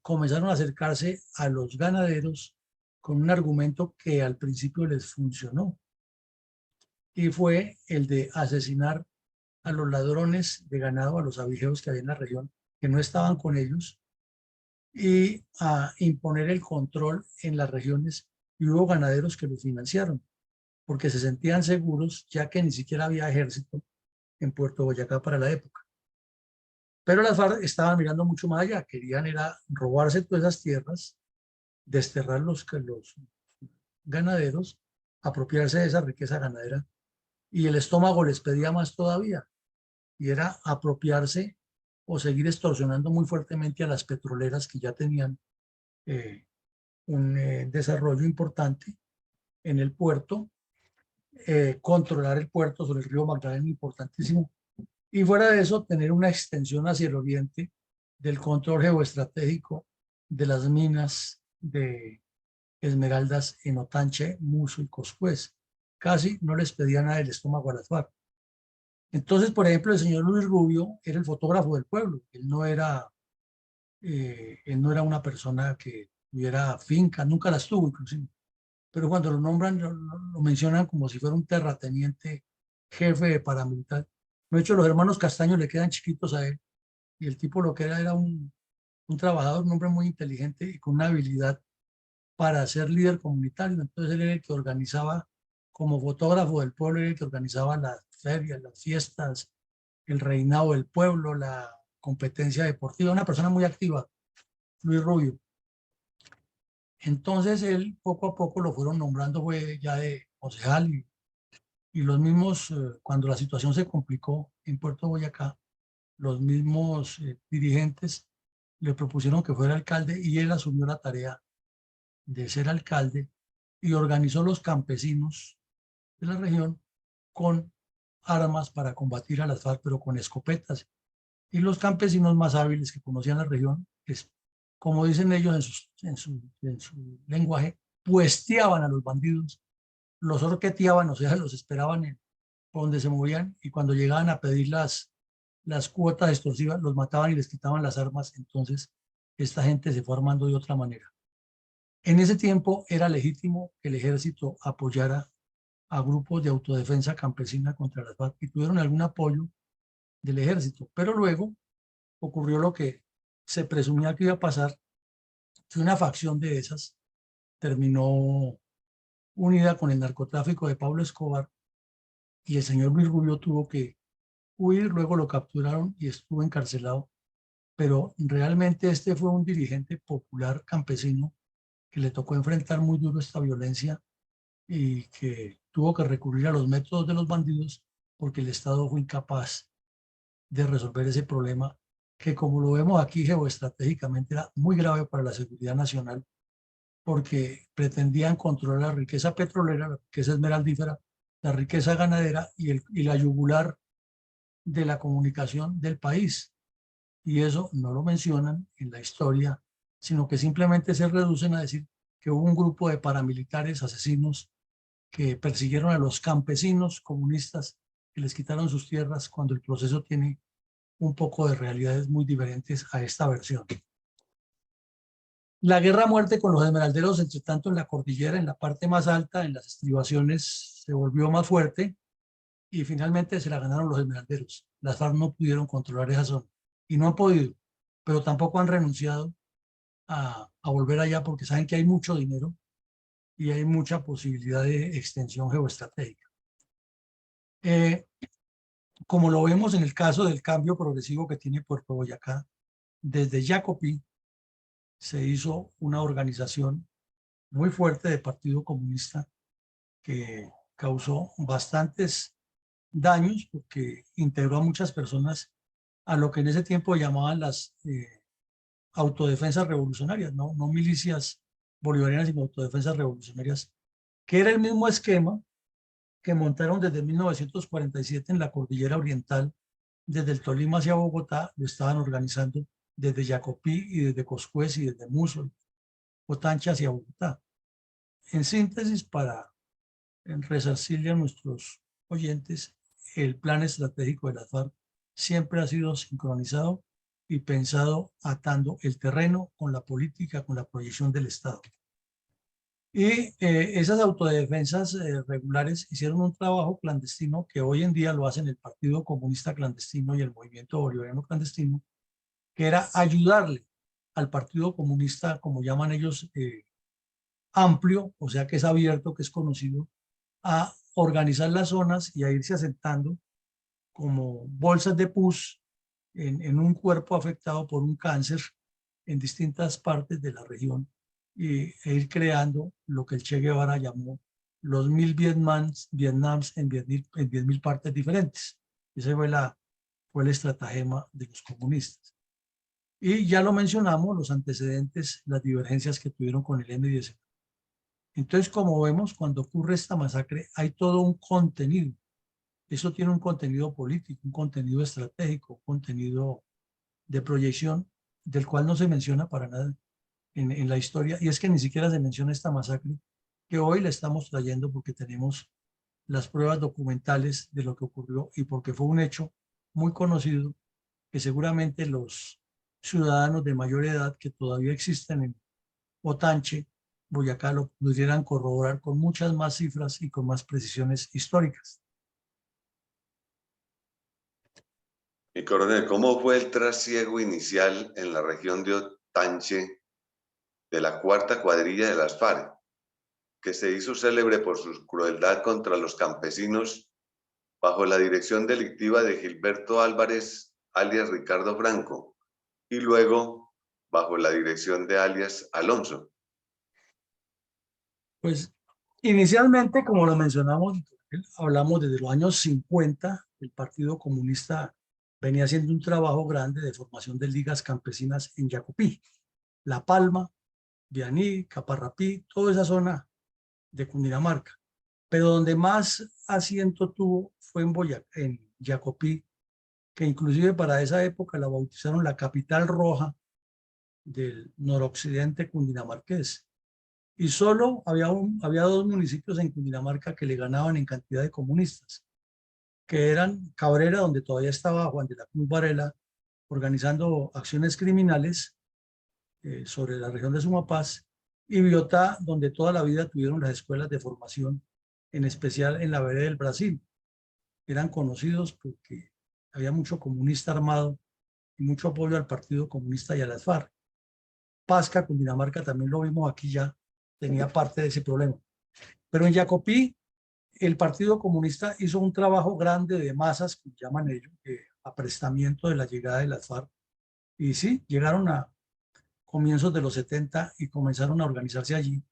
comenzaron a acercarse a los ganaderos con un argumento que al principio les funcionó, y fue el de asesinar a los ladrones de ganado, a los abigeos que había en la región, que no estaban con ellos, y a imponer el control en las regiones. Y hubo ganaderos que lo financiaron, porque se sentían seguros, ya que ni siquiera había ejército en Puerto Boyacá para la época. Pero las FARC estaban mirando mucho más allá, querían era robarse todas esas tierras, desterrar los ganaderos, apropiarse de esa riqueza ganadera, y el estómago les pedía más todavía, y era apropiarse o seguir extorsionando muy fuertemente a las petroleras que ya tenían un desarrollo importante en el puerto, controlar el puerto sobre el río Magdalena, importantísimo, y fuera de eso tener una extensión hacia el oriente del control geoestratégico de las minas de esmeraldas en Otanche, Muso y Coscuez. Casi no les pedía nada del estómago a las FARC. Entonces, por ejemplo, el señor Luis Rubio era el fotógrafo del pueblo. Él no era una persona que tuviera finca, nunca las tuvo inclusive. Pero cuando lo nombran, lo mencionan como si fuera un terrateniente, jefe de paramilitar. De hecho, los hermanos Castaño le quedan chiquitos a él. Y el tipo lo que era un trabajador, un hombre muy inteligente y con una habilidad para ser líder comunitario. Entonces él era el que organizaba, como fotógrafo del pueblo, era el que organizaba las ferias, las fiestas, el reinado del pueblo, la competencia deportiva. Una persona muy activa, Luis Rubio. Entonces él poco a poco lo fueron nombrando, fue ya de concejal, y los mismos, cuando la situación se complicó en Puerto Boyacá, los mismos dirigentes le propusieron que fuera alcalde y él asumió la tarea de ser alcalde y organizó los campesinos de la región con armas para combatir a las FARC, pero con escopetas. Y los campesinos más hábiles que conocían la región, pues, como dicen ellos en su lenguaje, puesteaban a los bandidos, los orqueteaban, o sea, los esperaban por donde se movían, y cuando llegaban a pedir las cuotas extorsivas, los mataban y les quitaban las armas. Entonces, esta gente se fue armando de otra manera. En ese tiempo era legítimo que el ejército apoyara a grupos de autodefensa campesina contra las FARC y tuvieron algún apoyo del ejército, pero luego ocurrió lo que se presumía que iba a pasar, que una facción de esas terminó unida con el narcotráfico de Pablo Escobar y el señor Luis Rubio tuvo que huir, luego lo capturaron y estuvo encarcelado, pero realmente este fue un dirigente popular campesino que le tocó enfrentar muy duro esta violencia y que tuvo que recurrir a los métodos de los bandidos porque el Estado fue incapaz de resolver ese problema que, como lo vemos aquí geoestratégicamente, era muy grave para la seguridad nacional porque pretendían controlar la riqueza petrolera, la riqueza esmeraldífera, la riqueza ganadera y la yugular de la comunicación del país. Y eso no lo mencionan en la historia, sino que simplemente se reducen a decir que hubo un grupo de paramilitares asesinos que persiguieron a los campesinos comunistas que les quitaron sus tierras, cuando el proceso tiene un poco de realidades muy diferentes a esta versión. La guerra a muerte con los esmeralderos, entre tanto, en la cordillera, en la parte más alta, en las estribaciones, se volvió más fuerte y finalmente se la ganaron los esmeralderos. Las FARC no pudieron controlar esa zona y no han podido, pero tampoco han renunciado a volver allá porque saben que hay mucho dinero y hay mucha posibilidad de extensión geoestratégica. Como lo vemos en el caso del cambio progresivo que tiene Puerto Boyacá, desde Jacopí se hizo una organización muy fuerte de Partido Comunista que causó bastantes daños porque integró a muchas personas a lo que en ese tiempo llamaban las autodefensas revolucionarias, no milicias bolivarianas, sino autodefensas revolucionarias, que era el mismo esquema que montaron desde 1947 en la cordillera oriental, desde el Tolima hacia Bogotá, lo estaban organizando desde Jacopí y desde Coscuez y desde Muso, Otancha hacia Bogotá. En síntesis, para resarcirle a nuestros oyentes, el plan estratégico de la FARC siempre ha sido sincronizado y pensado atando el terreno con la política, con la proyección del Estado. Y esas autodefensas regulares hicieron un trabajo clandestino que hoy en día lo hacen el Partido Comunista Clandestino y el Movimiento Bolivariano Clandestino, que era ayudarle al Partido Comunista, como llaman ellos, amplio, o sea que es abierto, que es conocido, a organizar las zonas y a irse asentando como bolsas de pus en un cuerpo afectado por un cáncer en distintas partes de la región e ir creando lo que el Che Guevara llamó los 1000 Vietnams en 10.000 partes diferentes. Ese fue el estratagema de los comunistas. Y ya lo mencionamos, los antecedentes, las divergencias que tuvieron con el M-19. Entonces, como vemos, cuando ocurre esta masacre, hay todo un contenido. Eso tiene un contenido político, un contenido estratégico, un contenido de proyección, del cual no se menciona para nada en la historia, y es que ni siquiera se menciona esta masacre, que hoy la estamos trayendo porque tenemos las pruebas documentales de lo que ocurrió y porque fue un hecho muy conocido que seguramente los ciudadanos de mayor edad que todavía existen en Otanche, Boyacá, lo pudieran corroborar con muchas más cifras y con más precisiones históricas. Mi coronel, ¿cómo fue el trasiego inicial en la región de Otanche de la cuarta cuadrilla de las FARC, que se hizo célebre por su crueldad contra los campesinos bajo la dirección delictiva de Gilberto Álvarez, alias Ricardo Franco, y luego bajo la dirección de alias Alonso? Pues inicialmente, como lo mencionamos, hablamos desde los años 50, el Partido Comunista venía haciendo un trabajo grande de formación de ligas campesinas en Jacopí, La Palma, Vianí, Caparrapí, toda esa zona de Cundinamarca. Pero donde más asiento tuvo fue en Yacopí, que inclusive para esa época la bautizaron la capital roja del noroccidente cundinamarqués. Y solo había dos municipios en Cundinamarca que le ganaban en cantidad de comunistas, que eran Cabrera, donde todavía estaba Juan de la Cruz Varela organizando acciones criminales sobre la región de Sumapaz, y Biotá, donde toda la vida tuvieron las escuelas de formación, en especial en la vereda del Brasil. Eran conocidos porque había mucho comunista armado y mucho apoyo al Partido Comunista y a las FARC. Pasca, Cundinamarca, también lo vimos aquí ya, tenía parte de ese problema. Pero en Yacopí, el Partido Comunista hizo un trabajo grande de masas, que llaman ellos, aprestamiento de la llegada de las FARC. Y sí, llegaron a comienzos de los 70 y comenzaron a organizarse allí.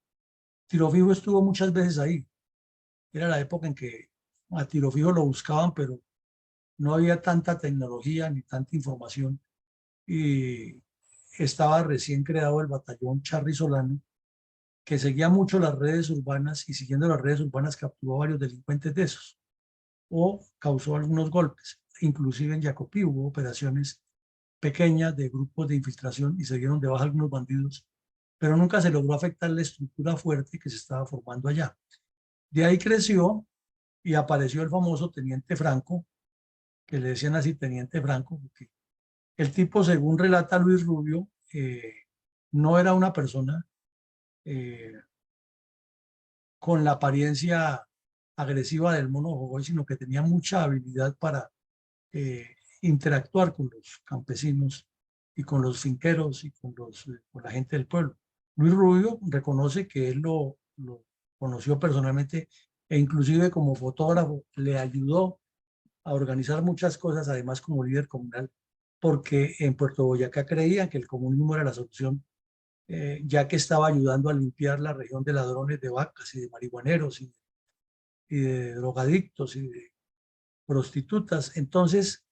Tiro Fijo estuvo muchas veces ahí. Era la época en que a Tiro Fijo lo buscaban, pero no había tanta tecnología ni tanta información. Y estaba recién creado el batallón Charri Solano, que seguía mucho las redes urbanas, y siguiendo las redes urbanas capturó a varios delincuentes de esos o causó algunos golpes. Inclusive en Yacopí hubo operaciones pequeñas de grupos de infiltración y se dieron de baja algunos bandidos, pero nunca se logró afectar la estructura fuerte que se estaba formando allá. De ahí creció y apareció el famoso Teniente Franco, que le decían así Teniente Franco, porque el tipo, según relata Luis Rubio, no era una persona con la apariencia agresiva del mono Jojoy, sino que tenía mucha habilidad para interactuar con los campesinos y con los finqueros y con la gente del pueblo. Luis Rubio reconoce que él lo conoció personalmente e inclusive como fotógrafo le ayudó a organizar muchas cosas, además como líder comunal, porque en Puerto Boyacá creían que el comunismo era la solución, ya que estaba ayudando a limpiar la región de ladrones de vacas y de marihuaneros y de drogadictos y de prostitutas. Entonces,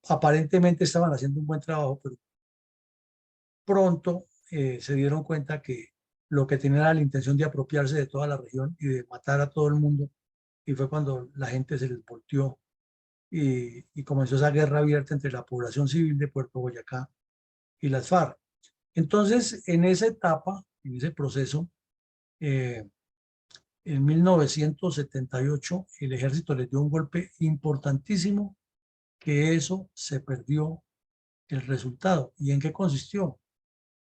aparentemente estaban haciendo un buen trabajo, pero pronto se dieron cuenta que lo que tenían era la intención de apropiarse de toda la región y de matar a todo el mundo, y fue cuando la gente se les volteó y comenzó esa guerra abierta entre la población civil de Puerto Boyacá y las FARC. Entonces, en esa etapa, en ese proceso, en 1978, el ejército les dio un golpe importantísimo, que eso se perdió el resultado. ¿Y en qué consistió?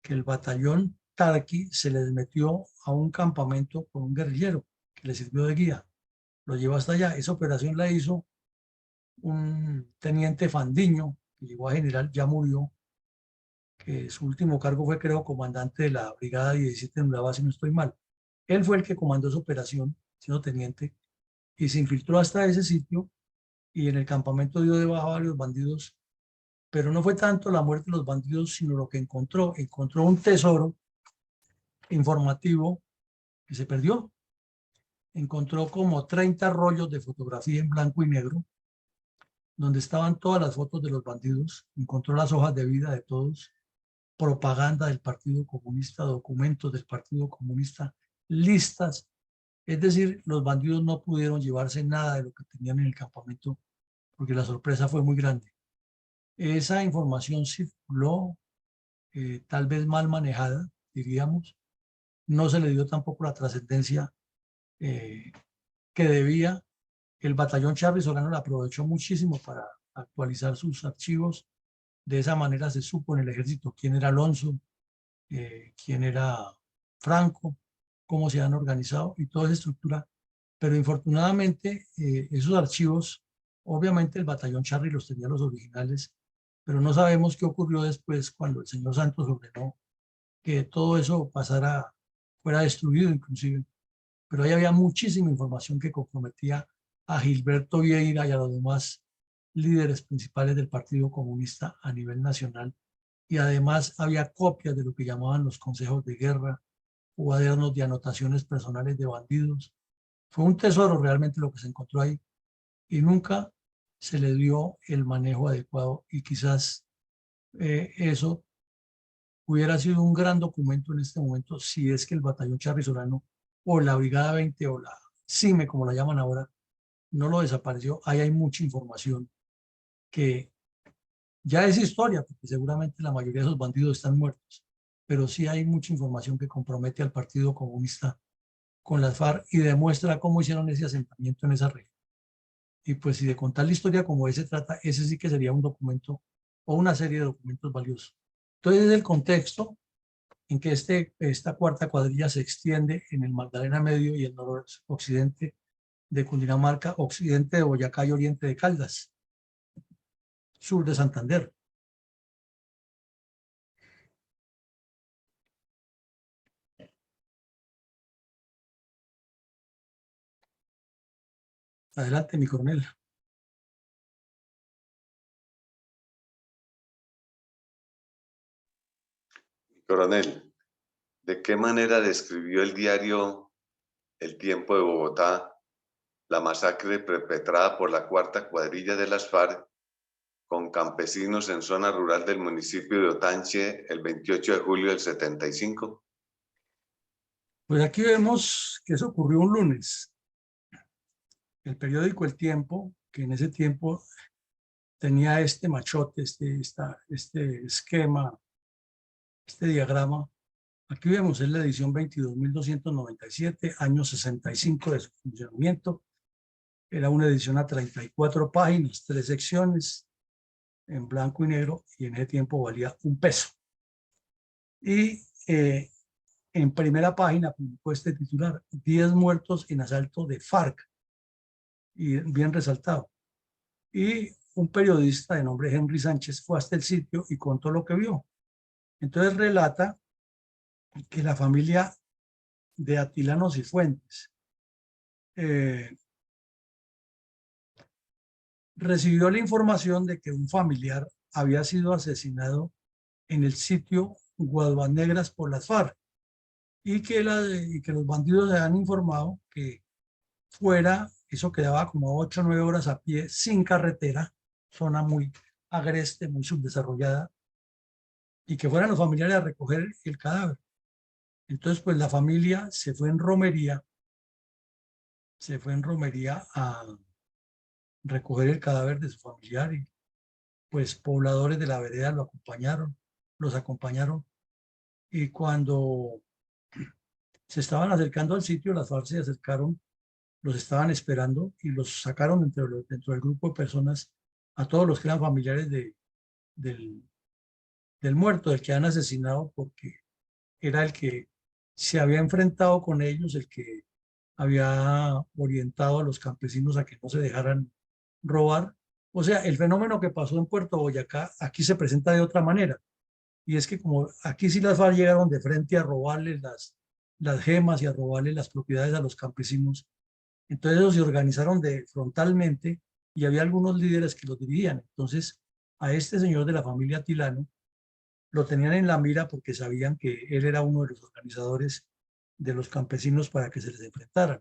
Que el batallón Tarqui se les metió a un campamento con un guerrillero que le sirvió de guía. Lo llevó hasta allá. Esa operación la hizo un teniente Fandiño, que llegó a general, ya murió, que su último cargo fue, creo, comandante de la brigada 17 en Urabá, si no estoy mal. Él fue el que comandó esa operación, siendo teniente, y se infiltró hasta ese sitio, y en el campamento dio de baja a varios bandidos, pero no fue tanto la muerte de los bandidos, sino lo que encontró. Encontró un tesoro informativo que se perdió. Encontró como 30 rollos de fotografía en blanco y negro, donde estaban todas las fotos de los bandidos. Encontró las hojas de vida de todos, propaganda del Partido Comunista, documentos del Partido Comunista, listas. Es decir, los bandidos no pudieron llevarse nada de lo que tenían en el campamento, porque la sorpresa fue muy grande. Esa información circuló, tal vez mal manejada, diríamos. No se le dio tampoco la trascendencia que debía. El batallón Charri Solano la aprovechó muchísimo para actualizar sus archivos. De esa manera se supo en el ejército quién era Alonso, quién era Franco, cómo se han organizado y toda esa estructura. Pero infortunadamente esos archivos, obviamente el batallón Charri los tenía los originales, pero no sabemos qué ocurrió después cuando el señor Santos ordenó que todo eso pasara, fuera destruido inclusive. Pero ahí había muchísima información que comprometía a Gilberto Vieira y a los demás líderes principales del Partido Comunista a nivel nacional. Y además había copias de lo que llamaban los consejos de guerra, cuadernos de anotaciones personales de bandidos. Fue un tesoro realmente lo que se encontró ahí, y nunca se le dio el manejo adecuado, y quizás eso hubiera sido un gran documento en este momento si es que el batallón Charrizolano o la Brigada 20 o la CIME, como la llaman ahora, no lo desapareció. Ahí hay mucha información que ya es historia, porque seguramente la mayoría de esos bandidos están muertos, pero sí hay mucha información que compromete al Partido Comunista con las FARC y demuestra cómo hicieron ese asentamiento en esa región. Y pues si de contar la historia como ese trata, ese sí que sería un documento o una serie de documentos valiosos. Entonces es el contexto en que esta cuarta cuadrilla se extiende en el Magdalena Medio y el noroccidente de Cundinamarca, occidente de Boyacá y oriente de Caldas, sur de Santander. Adelante, mi coronel. Coronel, ¿de qué manera describió el diario El Tiempo de Bogotá la masacre perpetrada por la cuarta cuadrilla de las FARC con campesinos en zona rural del municipio de Otanche el 28 de julio del 75? Pues aquí vemos que eso ocurrió un lunes. El periódico El Tiempo, que en ese tiempo tenía este machote, este esquema, este diagrama. Aquí vemos, es la edición 22.297, año 65 de su funcionamiento. Era una edición a 34 páginas, 3 secciones, en blanco y negro, y en ese tiempo valía $1. Y en primera página publicó este titular: 10 muertos en asalto de FARC, y bien resaltado. Y un periodista de nombre Henry Sánchez fue hasta el sitio y contó lo que vio. Entonces relata que la familia de Atilano Cifuentes recibió la información de que un familiar había sido asesinado en el sitio Guaduas Negras por las FARC y que los bandidos le han informado que fuera, eso quedaba como 8 o 9 horas a pie, sin carretera, zona muy agreste, muy subdesarrollada, y que fueran los familiares a recoger el cadáver. Entonces, pues la familia se fue en romería a recoger el cadáver de su familiar, y pues pobladores de la vereda los acompañaron, y cuando se estaban acercando al sitio, las FARC se acercaron, los estaban esperando y los sacaron dentro del grupo de personas a todos los que eran familiares del, del muerto, del que han asesinado, porque era el que se había enfrentado con ellos, el que había orientado a los campesinos a que no se dejaran robar. O sea, el fenómeno que pasó en Puerto Boyacá aquí se presenta de otra manera. Y es que como aquí sí las FARC llegaron de frente a robarles las gemas y a robarles las propiedades a los campesinos, entonces ellos se organizaron frontalmente y había algunos líderes que los dirigían. Entonces a este señor de la familia Tilano lo tenían en la mira porque sabían que él era uno de los organizadores de los campesinos para que se les enfrentaran.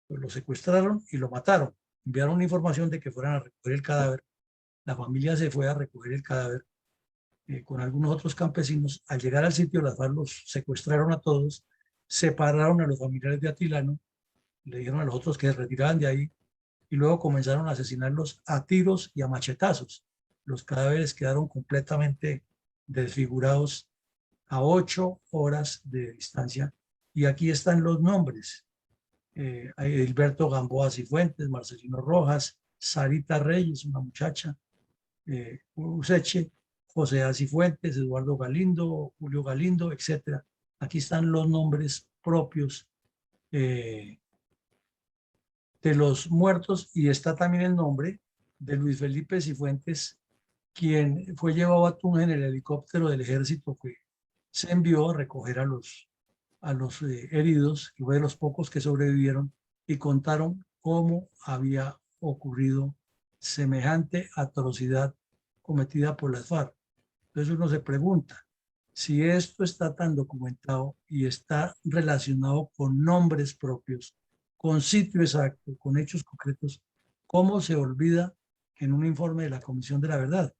Pues lo secuestraron y lo mataron. Enviaron información de que fueran a recoger el cadáver. La familia se fue a recoger el cadáver con algunos otros campesinos. Al llegar al sitio, las FARC los secuestraron a todos, separaron a los familiares de Atilano, le dijeron a los otros que se retiraban de ahí, y luego comenzaron a asesinarlos a tiros y a machetazos. Los cadáveres quedaron completamente desfigurados a 8 horas de distancia. Y aquí están los nombres: Hilberto Gamboa Cifuentes, Marcelino Rojas, Sarita Reyes, una muchacha, Useche, José Cifuentes, Eduardo Galindo, Julio Galindo, etc. Aquí están los nombres propios de los muertos, y está también el nombre de Luis Felipe Cifuentes, quien fue llevado a Tunja en el helicóptero del ejército que se envió a recoger a los heridos, que fue de los pocos que sobrevivieron, y contaron cómo había ocurrido semejante atrocidad cometida por las FARC. Entonces uno se pregunta, si esto está tan documentado y está relacionado con nombres propios, con sitio exacto, con hechos concretos, ¿cómo se olvida en un informe de la Comisión de la Verdad?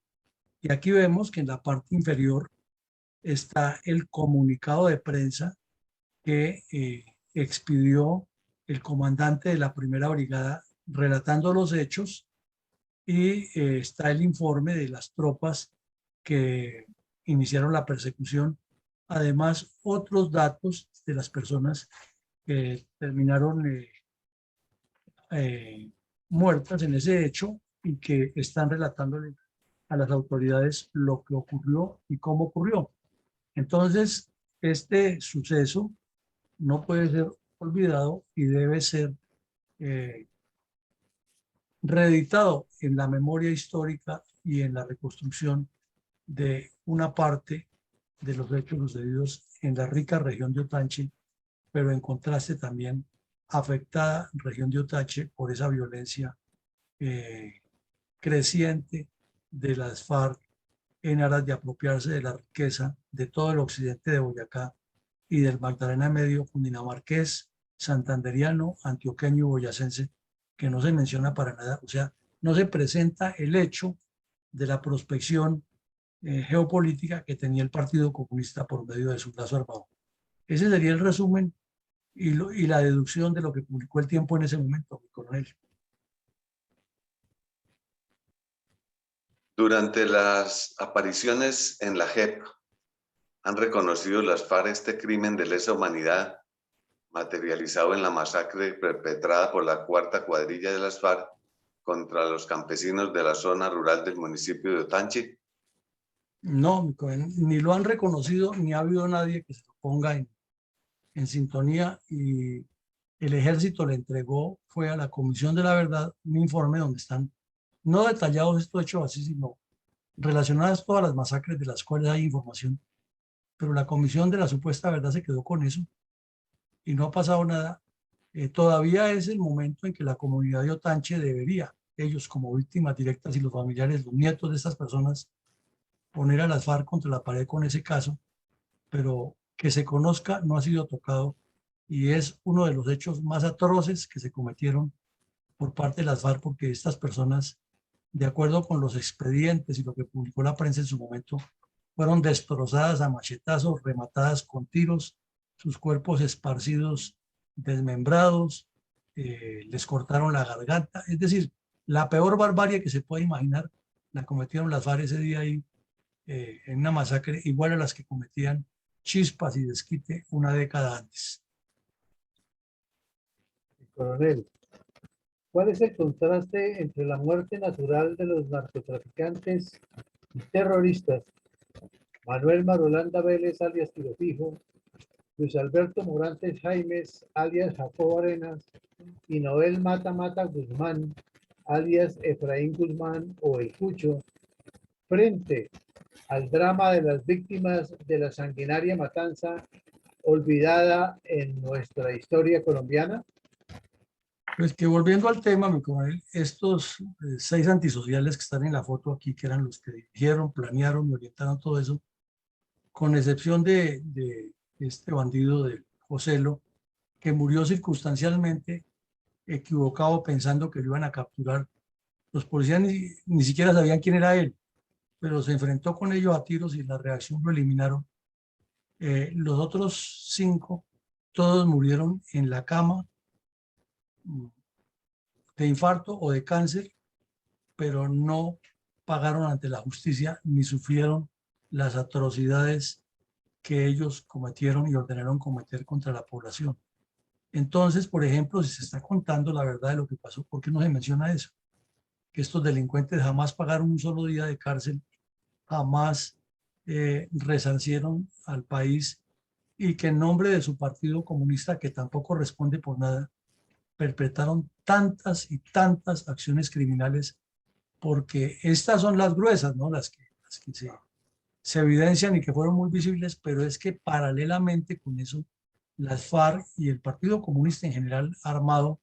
Y aquí vemos que en la parte inferior está el comunicado de prensa que expidió el comandante de la primera brigada relatando los hechos y está el informe de las tropas que iniciaron la persecución. Además, otros datos de las personas que terminaron muertas en ese hecho y que están relatándole a las autoridades lo que ocurrió y cómo ocurrió. Entonces, este suceso no puede ser olvidado y debe ser reeditado en la memoria histórica y en la reconstrucción de una parte de los hechos sucedidos en la rica región de Otanche, pero en contraste también afectada región de Otache por esa violencia creciente de las FARC en aras de apropiarse de la riqueza de todo el occidente de Boyacá y del Magdalena Medio, cundinamarqués, santanderiano, antioqueño y boyacense, que no se menciona para nada. O sea, no se presenta el hecho de la prospección geopolítica que tenía el Partido Comunista por medio de su brazo armado. Ese sería el resumen y la deducción de lo que publicó El Tiempo en ese momento, mi coronel. Durante las apariciones en la JEP, ¿han reconocido las FARC este crimen de lesa humanidad materializado en la masacre perpetrada por la cuarta cuadrilla de las FARC contra los campesinos de la zona rural del municipio de Otanche? No, mi coronel, ni lo han reconocido, ni ha habido nadie que se lo ponga en sintonía, y el ejército le entregó, fue a la Comisión de la Verdad, un informe donde están no detallados estos hechos así, sino relacionadas todas las masacres de las cuales hay información, pero la Comisión de la Supuesta Verdad se quedó con eso y no ha pasado nada. Todavía es el momento en que la comunidad de Otanche debería, ellos como víctimas directas y los familiares, los nietos de estas personas, poner a las FARC contra la pared con ese caso, pero que se conozca no ha sido tocado y es uno de los hechos más atroces que se cometieron por parte de las FARC, porque estas personas, de acuerdo con los expedientes y lo que publicó la prensa en su momento, fueron destrozadas a machetazos, rematadas con tiros, sus cuerpos esparcidos, desmembrados, les cortaron la garganta. Es decir, la peor barbarie que se puede imaginar la cometieron las FARC ese día ahí, en una masacre igual a las que cometían Chispas y Desquite una década antes. Coronel, ¿cuál es el contraste entre la muerte natural de los narcotraficantes y terroristas Manuel Marulanda Vélez, alias Tiro Fijo, Luis Alberto Morantes Jaimes, alias Jacobo Arenas, y Noel Mata Mata Guzmán, alias Efraín Guzmán o El Cucho, frente al drama de las víctimas de la sanguinaria matanza olvidada en nuestra historia colombiana? Pues que volviendo al tema, mi coronel, estos 6 antisociales que están en la foto aquí, que eran los que dirigieron, planearon y orientaron todo eso, con excepción de este bandido de Joselo, que murió circunstancialmente, equivocado, pensando que lo iban a capturar. Los policías ni siquiera sabían quién era él, pero se enfrentó con ellos a tiros y la reacción lo eliminaron. Los otros 5, todos murieron en la cama de infarto o de cáncer, pero no pagaron ante la justicia ni sufrieron las atrocidades que ellos cometieron y ordenaron cometer contra la población. Entonces, por ejemplo, si se está contando la verdad de lo que pasó, ¿por qué no se menciona eso? Que estos delincuentes jamás pagaron un solo día de cárcel, jamás resarcieron al país, y que en nombre de su partido comunista, que tampoco responde por nada, perpetraron tantas y tantas acciones criminales, porque estas son las gruesas, ¿no? Las que se evidencian y que fueron muy visibles, pero es que paralelamente con eso, las FARC y el Partido Comunista en general armado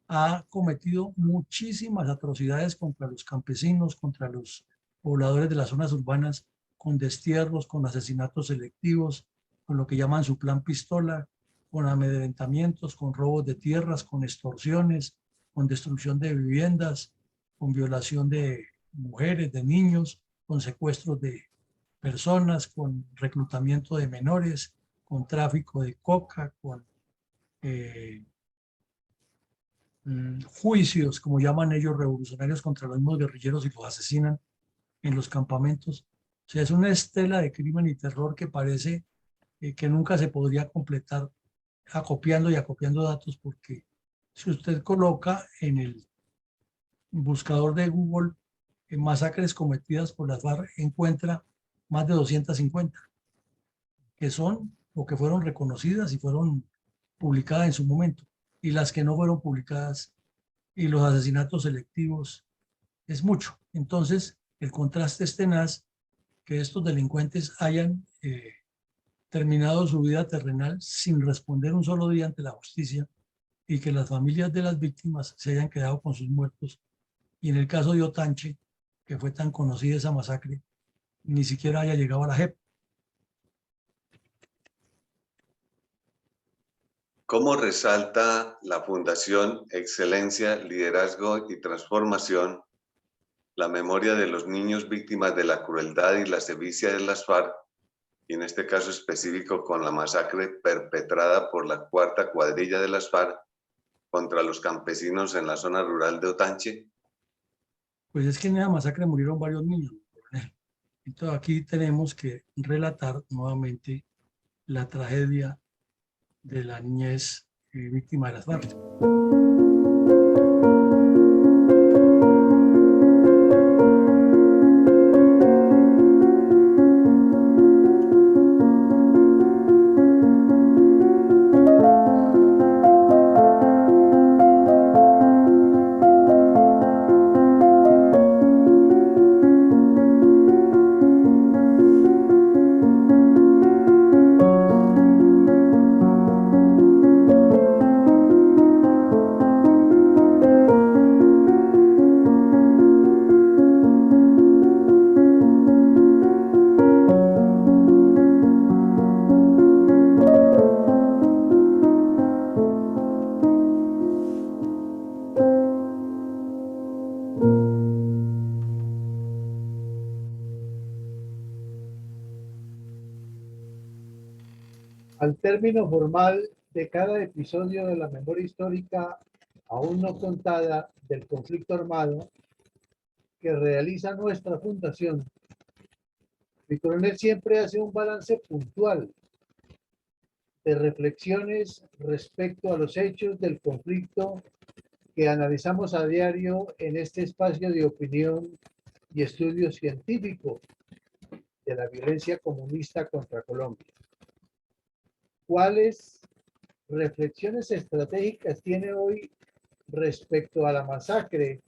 ha cometido muchísimas atrocidades contra los campesinos, contra los pobladores de las zonas urbanas, con destierros, con asesinatos selectivos, con lo que llaman su plan pistola, con amedrentamientos, con robos de tierras, con extorsiones, con destrucción de viviendas, con violación de mujeres, de niños, con secuestros de personas, con reclutamiento de menores, con tráfico de coca, con eh, juicios, como llaman ellos, revolucionarios contra los mismos guerrilleros y los asesinan en los campamentos. O sea, es una estela de crimen y terror que parece que nunca se podría completar acopiando y acopiando datos, porque si usted coloca en el buscador de Google masacres cometidas por las FARC, encuentra más de 250, que son o que fueron reconocidas y fueron publicadas en su momento, y las que no fueron publicadas, y los asesinatos selectivos, es mucho. Entonces, el contraste es tenaz, que estos delincuentes hayan terminado su vida terrenal sin responder un solo día ante la justicia, y que las familias de las víctimas se hayan quedado con sus muertos. Y en el caso de Otanche, que fue tan conocida esa masacre, ni siquiera haya llegado a la JEP. ¿Cómo resalta la Fundación Excelencia, Liderazgo y Transformación la memoria de los niños víctimas de la crueldad y la sevicia de las FARC, y en este caso específico con la masacre perpetrada por la cuarta cuadrilla de las FARC contra los campesinos en la zona rural de Otanche? Pues es que en esa masacre murieron varios niños, coronel. Entonces aquí tenemos que relatar nuevamente la tragedia de la niñez víctima de las FARC. Al término formal de cada episodio de la memoria histórica aún no contada del conflicto armado que realiza nuestra fundación, mi coronel siempre hace un balance puntual de reflexiones respecto a los hechos del conflicto que analizamos a diario en este espacio de opinión y estudio científico de la violencia comunista contra Colombia. ¿Cuáles reflexiones estratégicas tiene hoy respecto a la masacre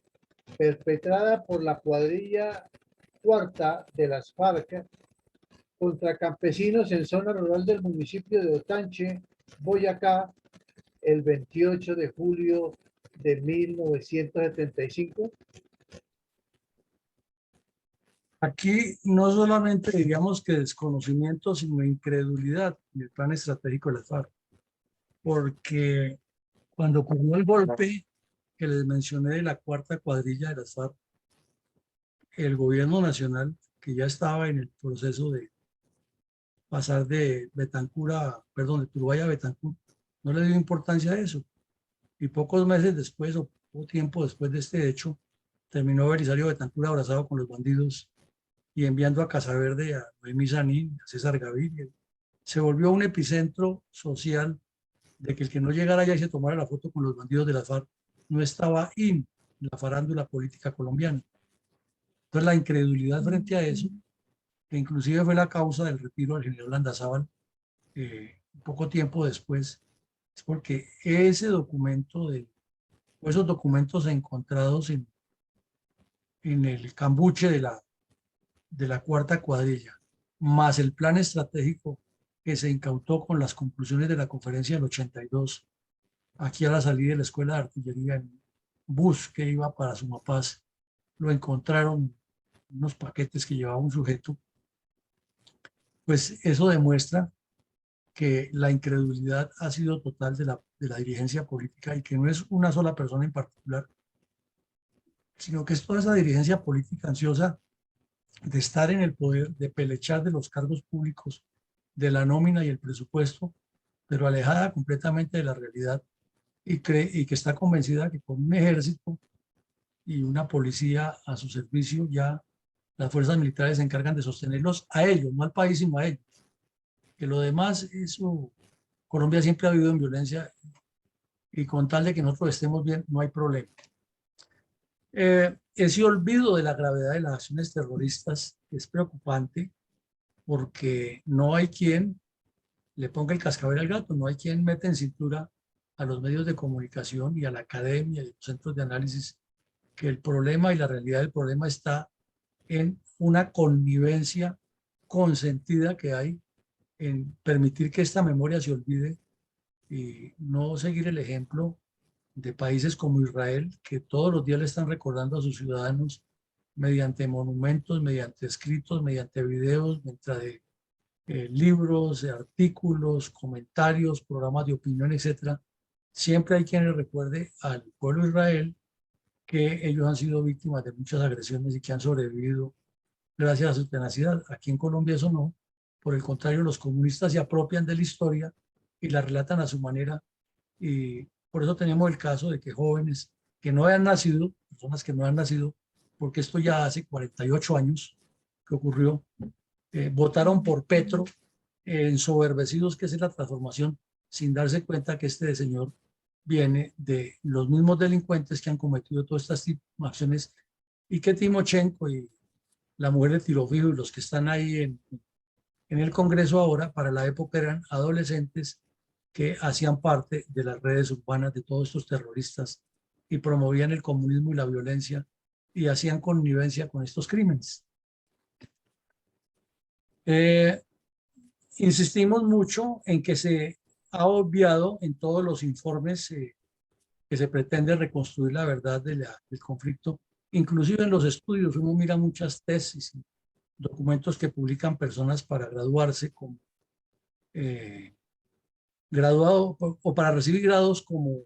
perpetrada por la cuadrilla cuarta de las FARC contra campesinos en zona rural del municipio de Otanche, Boyacá, el 28 de julio de 1975? Aquí no solamente diríamos que desconocimiento, sino incredulidad del plan estratégico de las FARC, porque cuando ocurrió el golpe que les mencioné de la cuarta cuadrilla de las FARC, el gobierno nacional, que ya estaba en el proceso de pasar de Betancur perdón, de Turbaya a Betancur, no le dio importancia a eso. Y pocos meses después, o poco tiempo después de este hecho, terminó Belisario Betancur abrazado con los bandidos y enviando a Casaverde a Noemí Sanín, a César Gaviria. Se volvió un epicentro social de que el que no llegara allá y se tomara la foto con los bandidos de la FARC no estaba en la farándula política colombiana. Entonces la incredulidad frente a eso, que inclusive fue la causa del retiro del general Landazábal poco tiempo después, es porque ese documento, o esos documentos encontrados en el cambuche de la cuarta cuadrilla, más el plan estratégico que se incautó con las conclusiones de la conferencia del 82, aquí a la salida de la escuela de artillería, en un bus que iba para Sumapaz, lo encontraron unos paquetes que llevaba un sujeto. Pues eso demuestra que la incredulidad ha sido total de la dirigencia política, y que no es una sola persona en particular, sino que es toda esa dirigencia política ansiosa de estar en el poder, de pelechar de los cargos públicos, de la nómina y el presupuesto, pero alejada completamente de la realidad y que está convencida que con un ejército y una policía a su servicio ya las fuerzas militares se encargan de sostenerlos a ellos, no al país, sino a ellos. Que lo demás, eso, Colombia siempre ha vivido en violencia y con tal de que nosotros estemos bien, no hay problema. Ese olvido de la gravedad de las acciones terroristas es preocupante porque no hay quien le ponga el cascabel al gato, no hay quien meta en cintura a los medios de comunicación y a la academia y a los centros de análisis que el problema y la realidad del problema está en una connivencia consentida que hay en permitir que esta memoria se olvide y no seguir el ejemplo de países como Israel, que todos los días le están recordando a sus ciudadanos mediante monumentos, mediante escritos, mediante videos, mediante libros, artículos, comentarios, programas de opinión, etcétera. Siempre hay quien le recuerde al pueblo de Israel que ellos han sido víctimas de muchas agresiones y que han sobrevivido gracias a su tenacidad. Aquí en Colombia eso no. Por el contrario, los comunistas se apropian de la historia y la relatan a su manera. Y por eso tenemos el caso de que jóvenes que no hayan nacido, personas que no han nacido, porque esto ya hace 48 años que ocurrió, votaron por Petro, ensoberbecidos que es la transformación, sin darse cuenta que este señor viene de los mismos delincuentes que han cometido todas estas acciones y que Timochenko y la mujer de tiro fijo y los que están ahí en el Congreso ahora, para la época eran adolescentes que hacían parte de las redes urbanas de todos estos terroristas y promovían el comunismo y la violencia y hacían connivencia con estos crímenes. Insistimos mucho en que se ha obviado en todos los informes que se pretende reconstruir la verdad del conflicto, inclusive en los estudios. Uno mira muchas tesis, documentos que publican personas para graduarse como graduado o para recibir grados como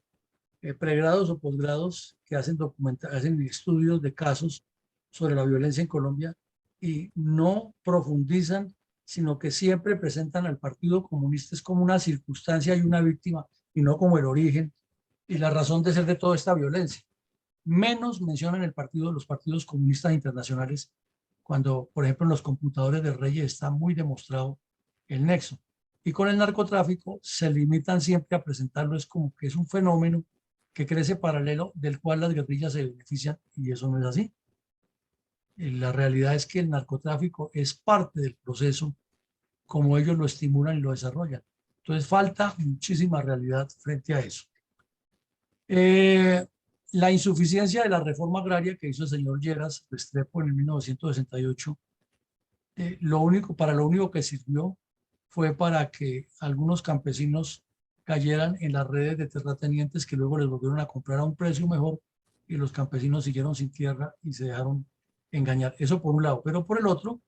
pregrados o posgrados que hacen estudios de casos sobre la violencia en Colombia y no profundizan, sino que siempre presentan al Partido Comunista como una circunstancia y una víctima y no como el origen y la razón de ser de toda esta violencia. Menos mencionan los partidos comunistas internacionales cuando, por ejemplo, en los computadores de Reyes está muy demostrado el nexo. Y con el narcotráfico se limitan siempre a presentarlo es como que es un fenómeno que crece paralelo del cual las guerrillas se benefician y eso no es así. La realidad es que el narcotráfico es parte del proceso como ellos lo estimulan y lo desarrollan. Entonces falta muchísima realidad frente a eso. La insuficiencia de la reforma agraria que hizo el señor Lleras Restrepo en el 1968, lo único que sirvió fue para que algunos campesinos cayeran en las redes de terratenientes que luego les volvieron a comprar a un precio mejor y los campesinos siguieron sin tierra y se dejaron engañar. Eso por un lado, pero por el otro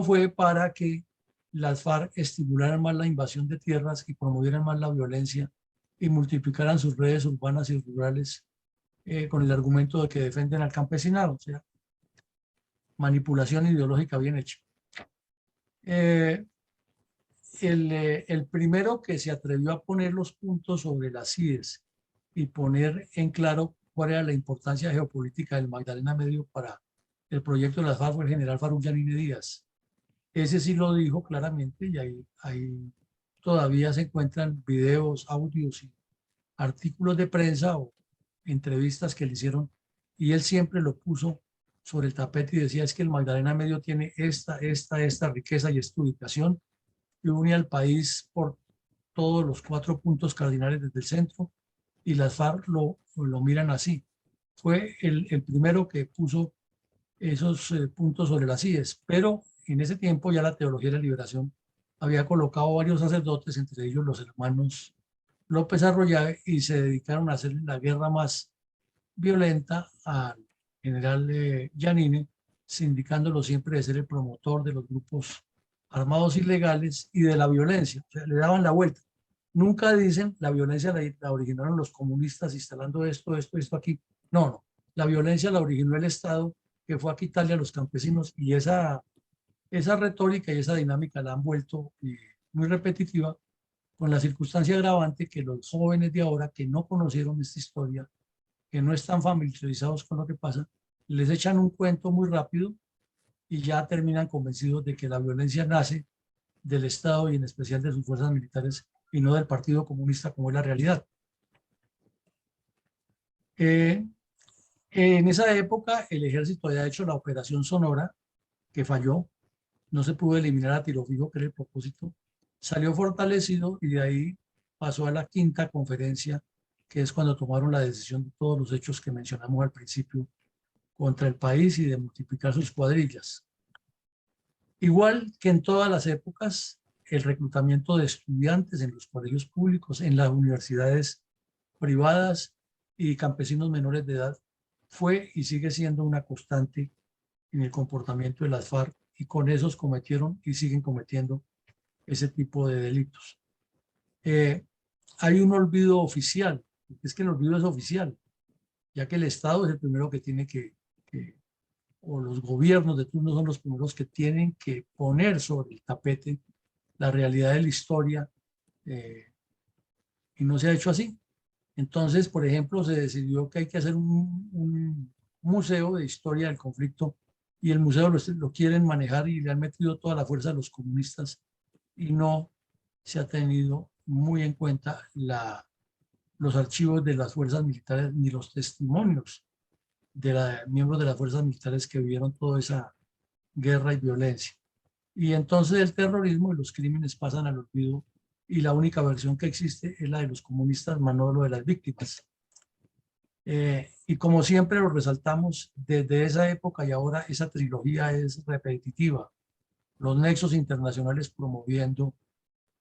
fue para que las FARC estimularan más la invasión de tierras y promovieran más la violencia y multiplicaran sus redes urbanas y rurales con el argumento de que defienden al campesinado, o sea, manipulación ideológica bien hecha. El primero que se atrevió a poner los puntos sobre las IES y poner en claro cuál era la importancia geopolítica del Magdalena Medio para el proyecto de las FARC fue el general Faruk Yanine Díaz. Ese sí lo dijo claramente y ahí todavía se encuentran videos, audios y artículos de prensa o entrevistas que le hicieron y él siempre lo puso sobre el tapete y decía es que el Magdalena Medio tiene esta riqueza y esta ubicación y une al país por todos los 4 puntos cardinales desde el centro y las FARC lo miran así. Fue el primero que puso esos puntos sobre las IES, pero en ese tiempo ya la Teología de la Liberación había colocado varios sacerdotes, entre ellos los hermanos López Arroyave, y se dedicaron a hacer la guerra más violenta al general Yanine, sindicándolo siempre de ser el promotor de los grupos armados ilegales y de la violencia. O sea, le daban la vuelta. Nunca dicen la violencia la originaron los comunistas instalando esto aquí. No. La violencia la originó el Estado que fue a quitarle a los campesinos, y esa retórica y esa dinámica la han vuelto muy repetitiva, con la circunstancia agravante que los jóvenes de ahora que no conocieron esta historia, que no están familiarizados con lo que pasa, les echan un cuento muy rápido y ya terminan convencidos de que la violencia nace del Estado y en especial de sus fuerzas militares y no del Partido Comunista, como es la realidad. En esa época el ejército había hecho la Operación Sonora, que falló, no se pudo eliminar a tiro fijo, que era el propósito, salió fortalecido y de ahí pasó a la quinta conferencia, que es cuando tomaron la decisión de todos los hechos que mencionamos al principio contra el país y de multiplicar sus cuadrillas. Igual que en todas las épocas, el reclutamiento de estudiantes en los colegios públicos, en las universidades privadas y campesinos menores de edad fue y sigue siendo una constante en el comportamiento de las FARC, y con esos cometieron y siguen cometiendo ese tipo de delitos. Hay un olvido oficial, es que el olvido es oficial, ya que el Estado es el primero que tiene o los gobiernos de turno son los primeros que tienen que poner sobre el tapete la realidad de la historia, y no se ha hecho así. Entonces, por ejemplo, se decidió que hay que hacer un museo de historia del conflicto, y el museo lo quieren manejar y le han metido toda la fuerza a los comunistas, y no se ha tenido muy en cuenta los archivos de las fuerzas militares ni los testimonios de miembros de las fuerzas militares que vivieron toda esa guerra y violencia. Y entonces el terrorismo y los crímenes pasan al olvido, y la única versión que existe es la de los comunistas, más no lo de las víctimas. Y como siempre lo resaltamos, desde esa época y ahora esa trilogía es repetitiva. Los nexos internacionales promoviendo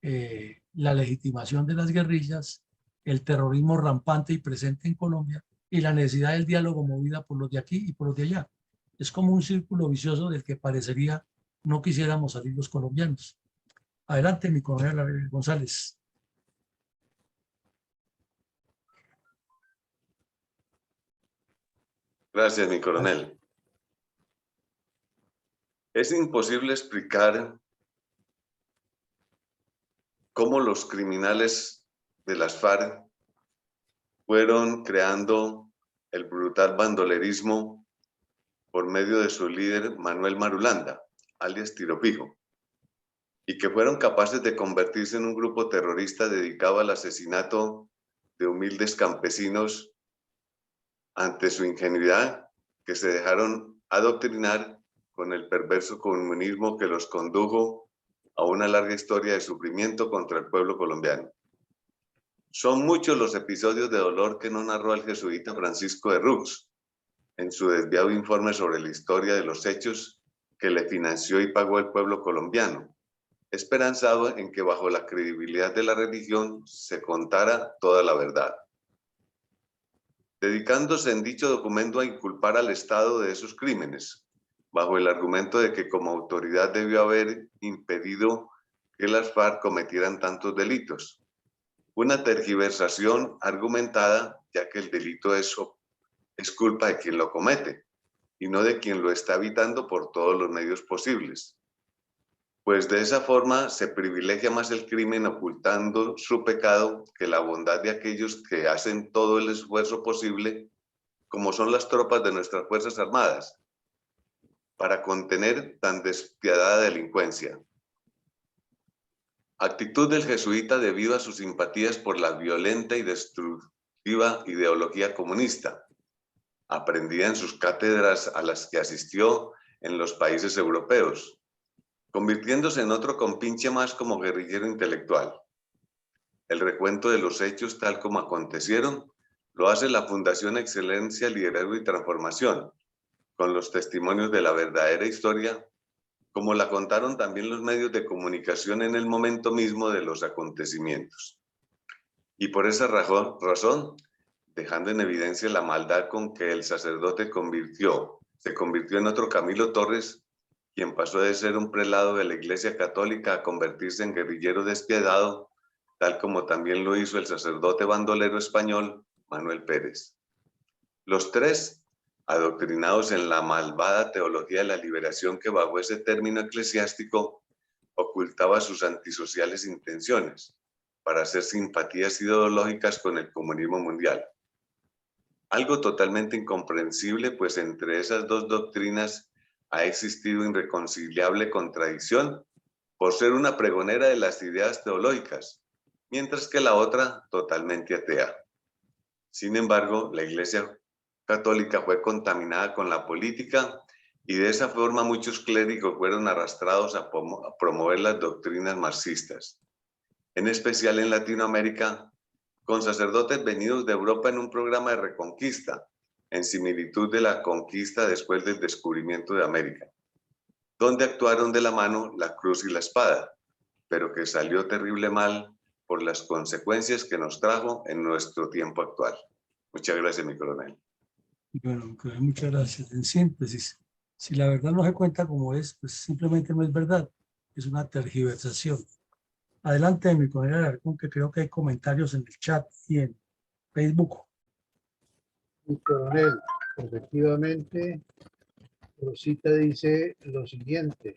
la legitimación de las guerrillas, el terrorismo rampante y presente en Colombia, y la necesidad del diálogo movida por los de aquí y por los de allá. Es como un círculo vicioso del que parecería no quisiéramos salir los colombianos. Adelante, mi coronel González. Gracias, mi coronel. Es imposible explicar cómo los criminales de las FARC fueron creando el brutal bandolerismo por medio de su líder Manuel Marulanda, alias Tiro Fijo, y que fueron capaces de convertirse en un grupo terrorista dedicado al asesinato de humildes campesinos ante su ingenuidad, que se dejaron adoctrinar con el perverso comunismo que los condujo a una larga historia de sufrimiento contra el pueblo colombiano. Son muchos los episodios de dolor que nos narró el jesuita Francisco de Rux en su desviado informe sobre la historia de los hechos que le financió y pagó el pueblo colombiano, esperanzado en que bajo la credibilidad de la religión se contara toda la verdad. Dedicándose en dicho documento a inculpar al Estado de esos crímenes, bajo el argumento de que como autoridad debió haber impedido que las FARC cometieran tantos delitos. Una tergiversación argumentada, ya que el delito es culpa de quien lo comete y no de quien lo está evitando por todos los medios posibles. Pues de esa forma se privilegia más el crimen ocultando su pecado que la bondad de aquellos que hacen todo el esfuerzo posible, como son las tropas de nuestras Fuerzas Armadas, para contener tan despiadada delincuencia. Actitud del jesuita debido a sus simpatías por la violenta y destructiva ideología comunista, aprendida en sus cátedras a las que asistió en los países europeos, convirtiéndose en otro compinche más como guerrillero intelectual. El recuento de los hechos tal como acontecieron lo hace la Fundación Excelencia, Liderazgo y Transformación, con los testimonios de la verdadera historia, como la contaron también los medios de comunicación en el momento mismo de los acontecimientos. Y por esa razón, dejando en evidencia la maldad con que el sacerdote se convirtió en otro Camilo Torres, quien pasó de ser un prelado de la Iglesia Católica a convertirse en guerrillero despiadado, tal como también lo hizo el sacerdote bandolero español Manuel Pérez. Los tres adoctrinados en la malvada teología de la liberación que bajo ese término eclesiástico ocultaba sus antisociales intenciones para hacer simpatías ideológicas con el comunismo mundial. Algo totalmente incomprensible, pues entre esas dos doctrinas ha existido irreconciliable contradicción por ser una pregonera de las ideas teológicas, mientras que la otra totalmente atea. Sin embargo, la Iglesia Católica fue contaminada con la política y de esa forma muchos clérigos fueron arrastrados a promover las doctrinas marxistas, en especial en Latinoamérica, con sacerdotes venidos de Europa en un programa de reconquista, en similitud de la conquista después del descubrimiento de América, donde actuaron de la mano la cruz y la espada, pero que salió terrible mal por las consecuencias que nos trajo en nuestro tiempo actual. Muchas gracias, mi coronel. Bueno, muchas gracias. En síntesis, si la verdad no se cuenta como es, pues simplemente no es verdad, es una tergiversación. Adelante, mi coronel Alarcón, que creo que hay comentarios en el chat y en Facebook. Mi coronel, efectivamente, Rosita dice lo siguiente: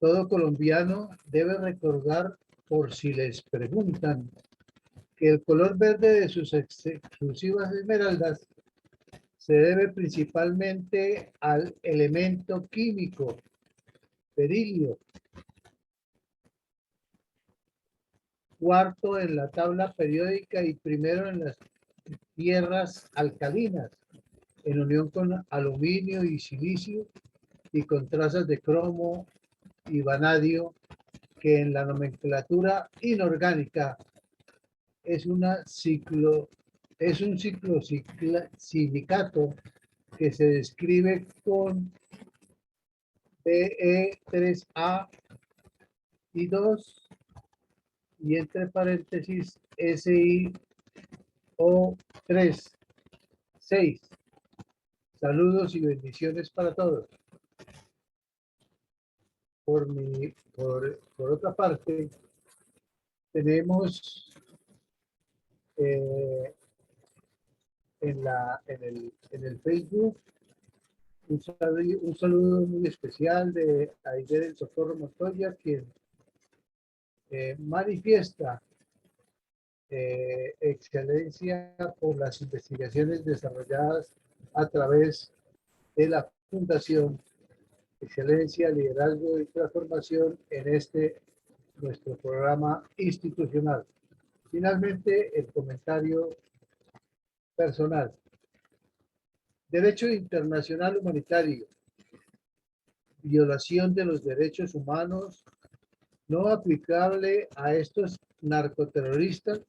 todo colombiano debe recordar, por si les preguntan, que el color verde de sus exclusivas esmeraldas se debe principalmente al elemento químico berilio, cuarto en la tabla periódica y primero en las tierras alcalinas, en unión con aluminio y silicio y con trazas de cromo y vanadio, que en la nomenclatura inorgánica es un ciclosilicato que se describe con Be3A y 2 y entre paréntesis SiO3 6. Saludos y bendiciones para todos. Por otra parte, tenemos en el Facebook un saludo muy especial de Aide del Socorro Montoya, quien manifiesta excelencia por las investigaciones desarrolladas a través de la Fundación Excelencia, Liderazgo y Transformación en nuestro programa institucional. Finalmente, el comentario personal. Derecho internacional humanitario, violación de los derechos humanos no aplicable a estos narcoterroristas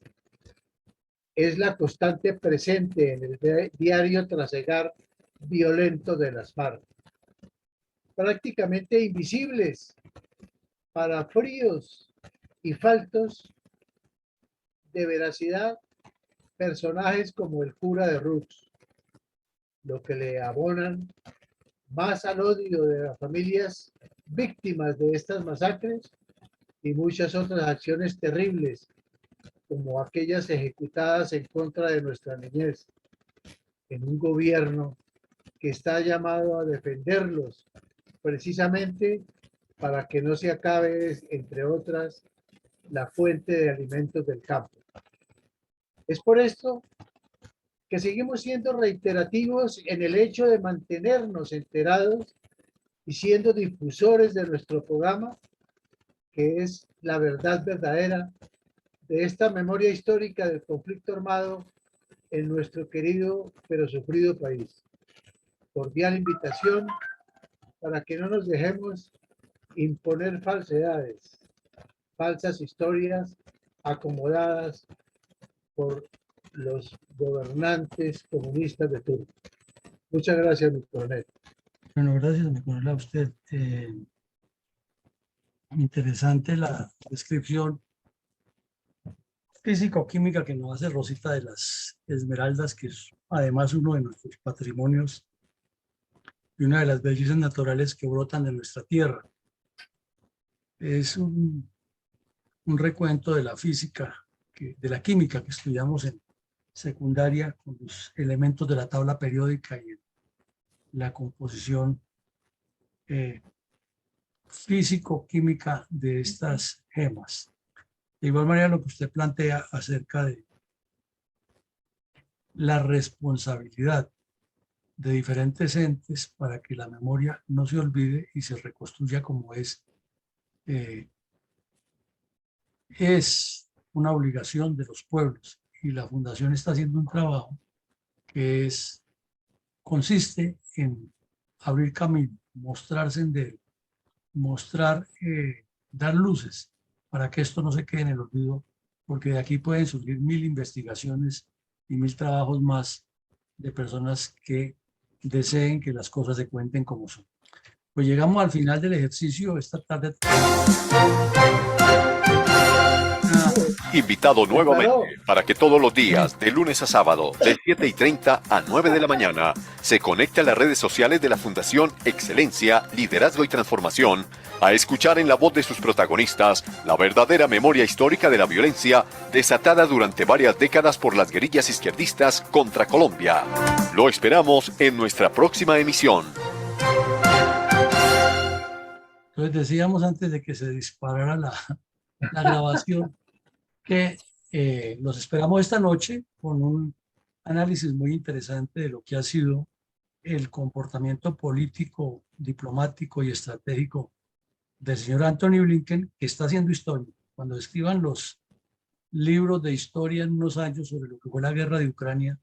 es la constante presente en el diario trasegar violento de las FARC. Prácticamente invisibles para fríos y faltos de veracidad personajes como el cura de Rux, lo que le abonan más al odio de las familias víctimas de estas masacres y muchas otras acciones terribles, como aquellas ejecutadas en contra de nuestra niñez, en un gobierno que está llamado a defenderlos precisamente para que no se acabe, entre otras, la fuente de alimentos del campo. Es por esto que seguimos siendo reiterativos en el hecho de mantenernos enterados y siendo difusores de nuestro programa, que es la verdad verdadera de esta memoria histórica del conflicto armado en nuestro querido pero sufrido país. Cordial invitación para que no nos dejemos imponer falsedades, falsas historias acomodadas por los gobernantes comunistas de turno. Muchas gracias, mi coronel. Bueno, gracias, mi coronel, a usted. Interesante la descripción físico-química que nos hace Rosita de las Esmeraldas, que es además uno de nuestros patrimonios y una de las bellezas naturales que brotan de nuestra tierra. Es un recuento de la física, de la química que estudiamos en secundaria con los elementos de la tabla periódica y la composición físico-química de estas gemas. De igual manera, lo que usted plantea acerca de la responsabilidad de diferentes entes para que la memoria no se olvide y se reconstruya como es una obligación de los pueblos. Y la Fundación está haciendo un trabajo que consiste en abrir camino, mostrar sendero, dar luces para que esto no se quede en el olvido, porque de aquí pueden surgir 1000 investigaciones y 1000 trabajos más de personas que deseen que las cosas se cuenten como son. Pues llegamos al final del ejercicio esta tarde. Invitado nuevamente para que todos los días, de lunes a sábado, de 7:30 a 9 de la mañana, se conecte a las redes sociales de la Fundación Excelencia, Liderazgo y Transformación, a escuchar en la voz de sus protagonistas la verdadera memoria histórica de la violencia desatada durante varias décadas por las guerrillas izquierdistas contra Colombia. Lo esperamos en nuestra próxima emisión. Entonces decíamos antes de que se disparara la grabación que los esperamos esta noche con un análisis muy interesante de lo que ha sido el comportamiento político, diplomático y estratégico del señor Anthony Blinken, que está haciendo historia. Cuando escriban los libros de historia en unos años sobre lo que fue la guerra de Ucrania,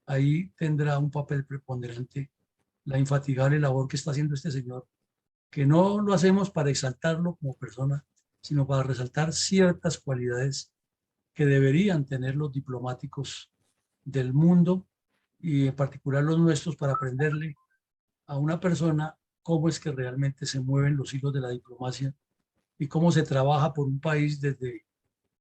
ahí tendrá un papel preponderante la infatigable labor que está haciendo este señor, que no lo hacemos para exaltarlo como persona, sino para resaltar ciertas cualidades que deberían tener los diplomáticos del mundo y en particular los nuestros, para aprenderle a una persona cómo es que realmente se mueven los hilos de la diplomacia y cómo se trabaja por un país desde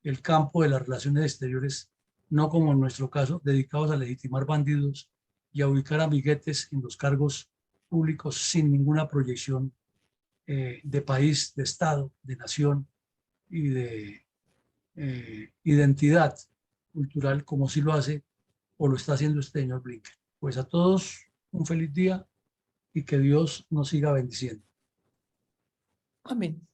el campo de las relaciones exteriores, no como en nuestro caso, dedicados a legitimar bandidos y a ubicar amiguetes en los cargos públicos sin ninguna proyección de país, de Estado, de nación y de identidad cultural, como sí lo hace o lo está haciendo este señor Blinken. Pues a todos un feliz día y que Dios nos siga bendiciendo. Amén.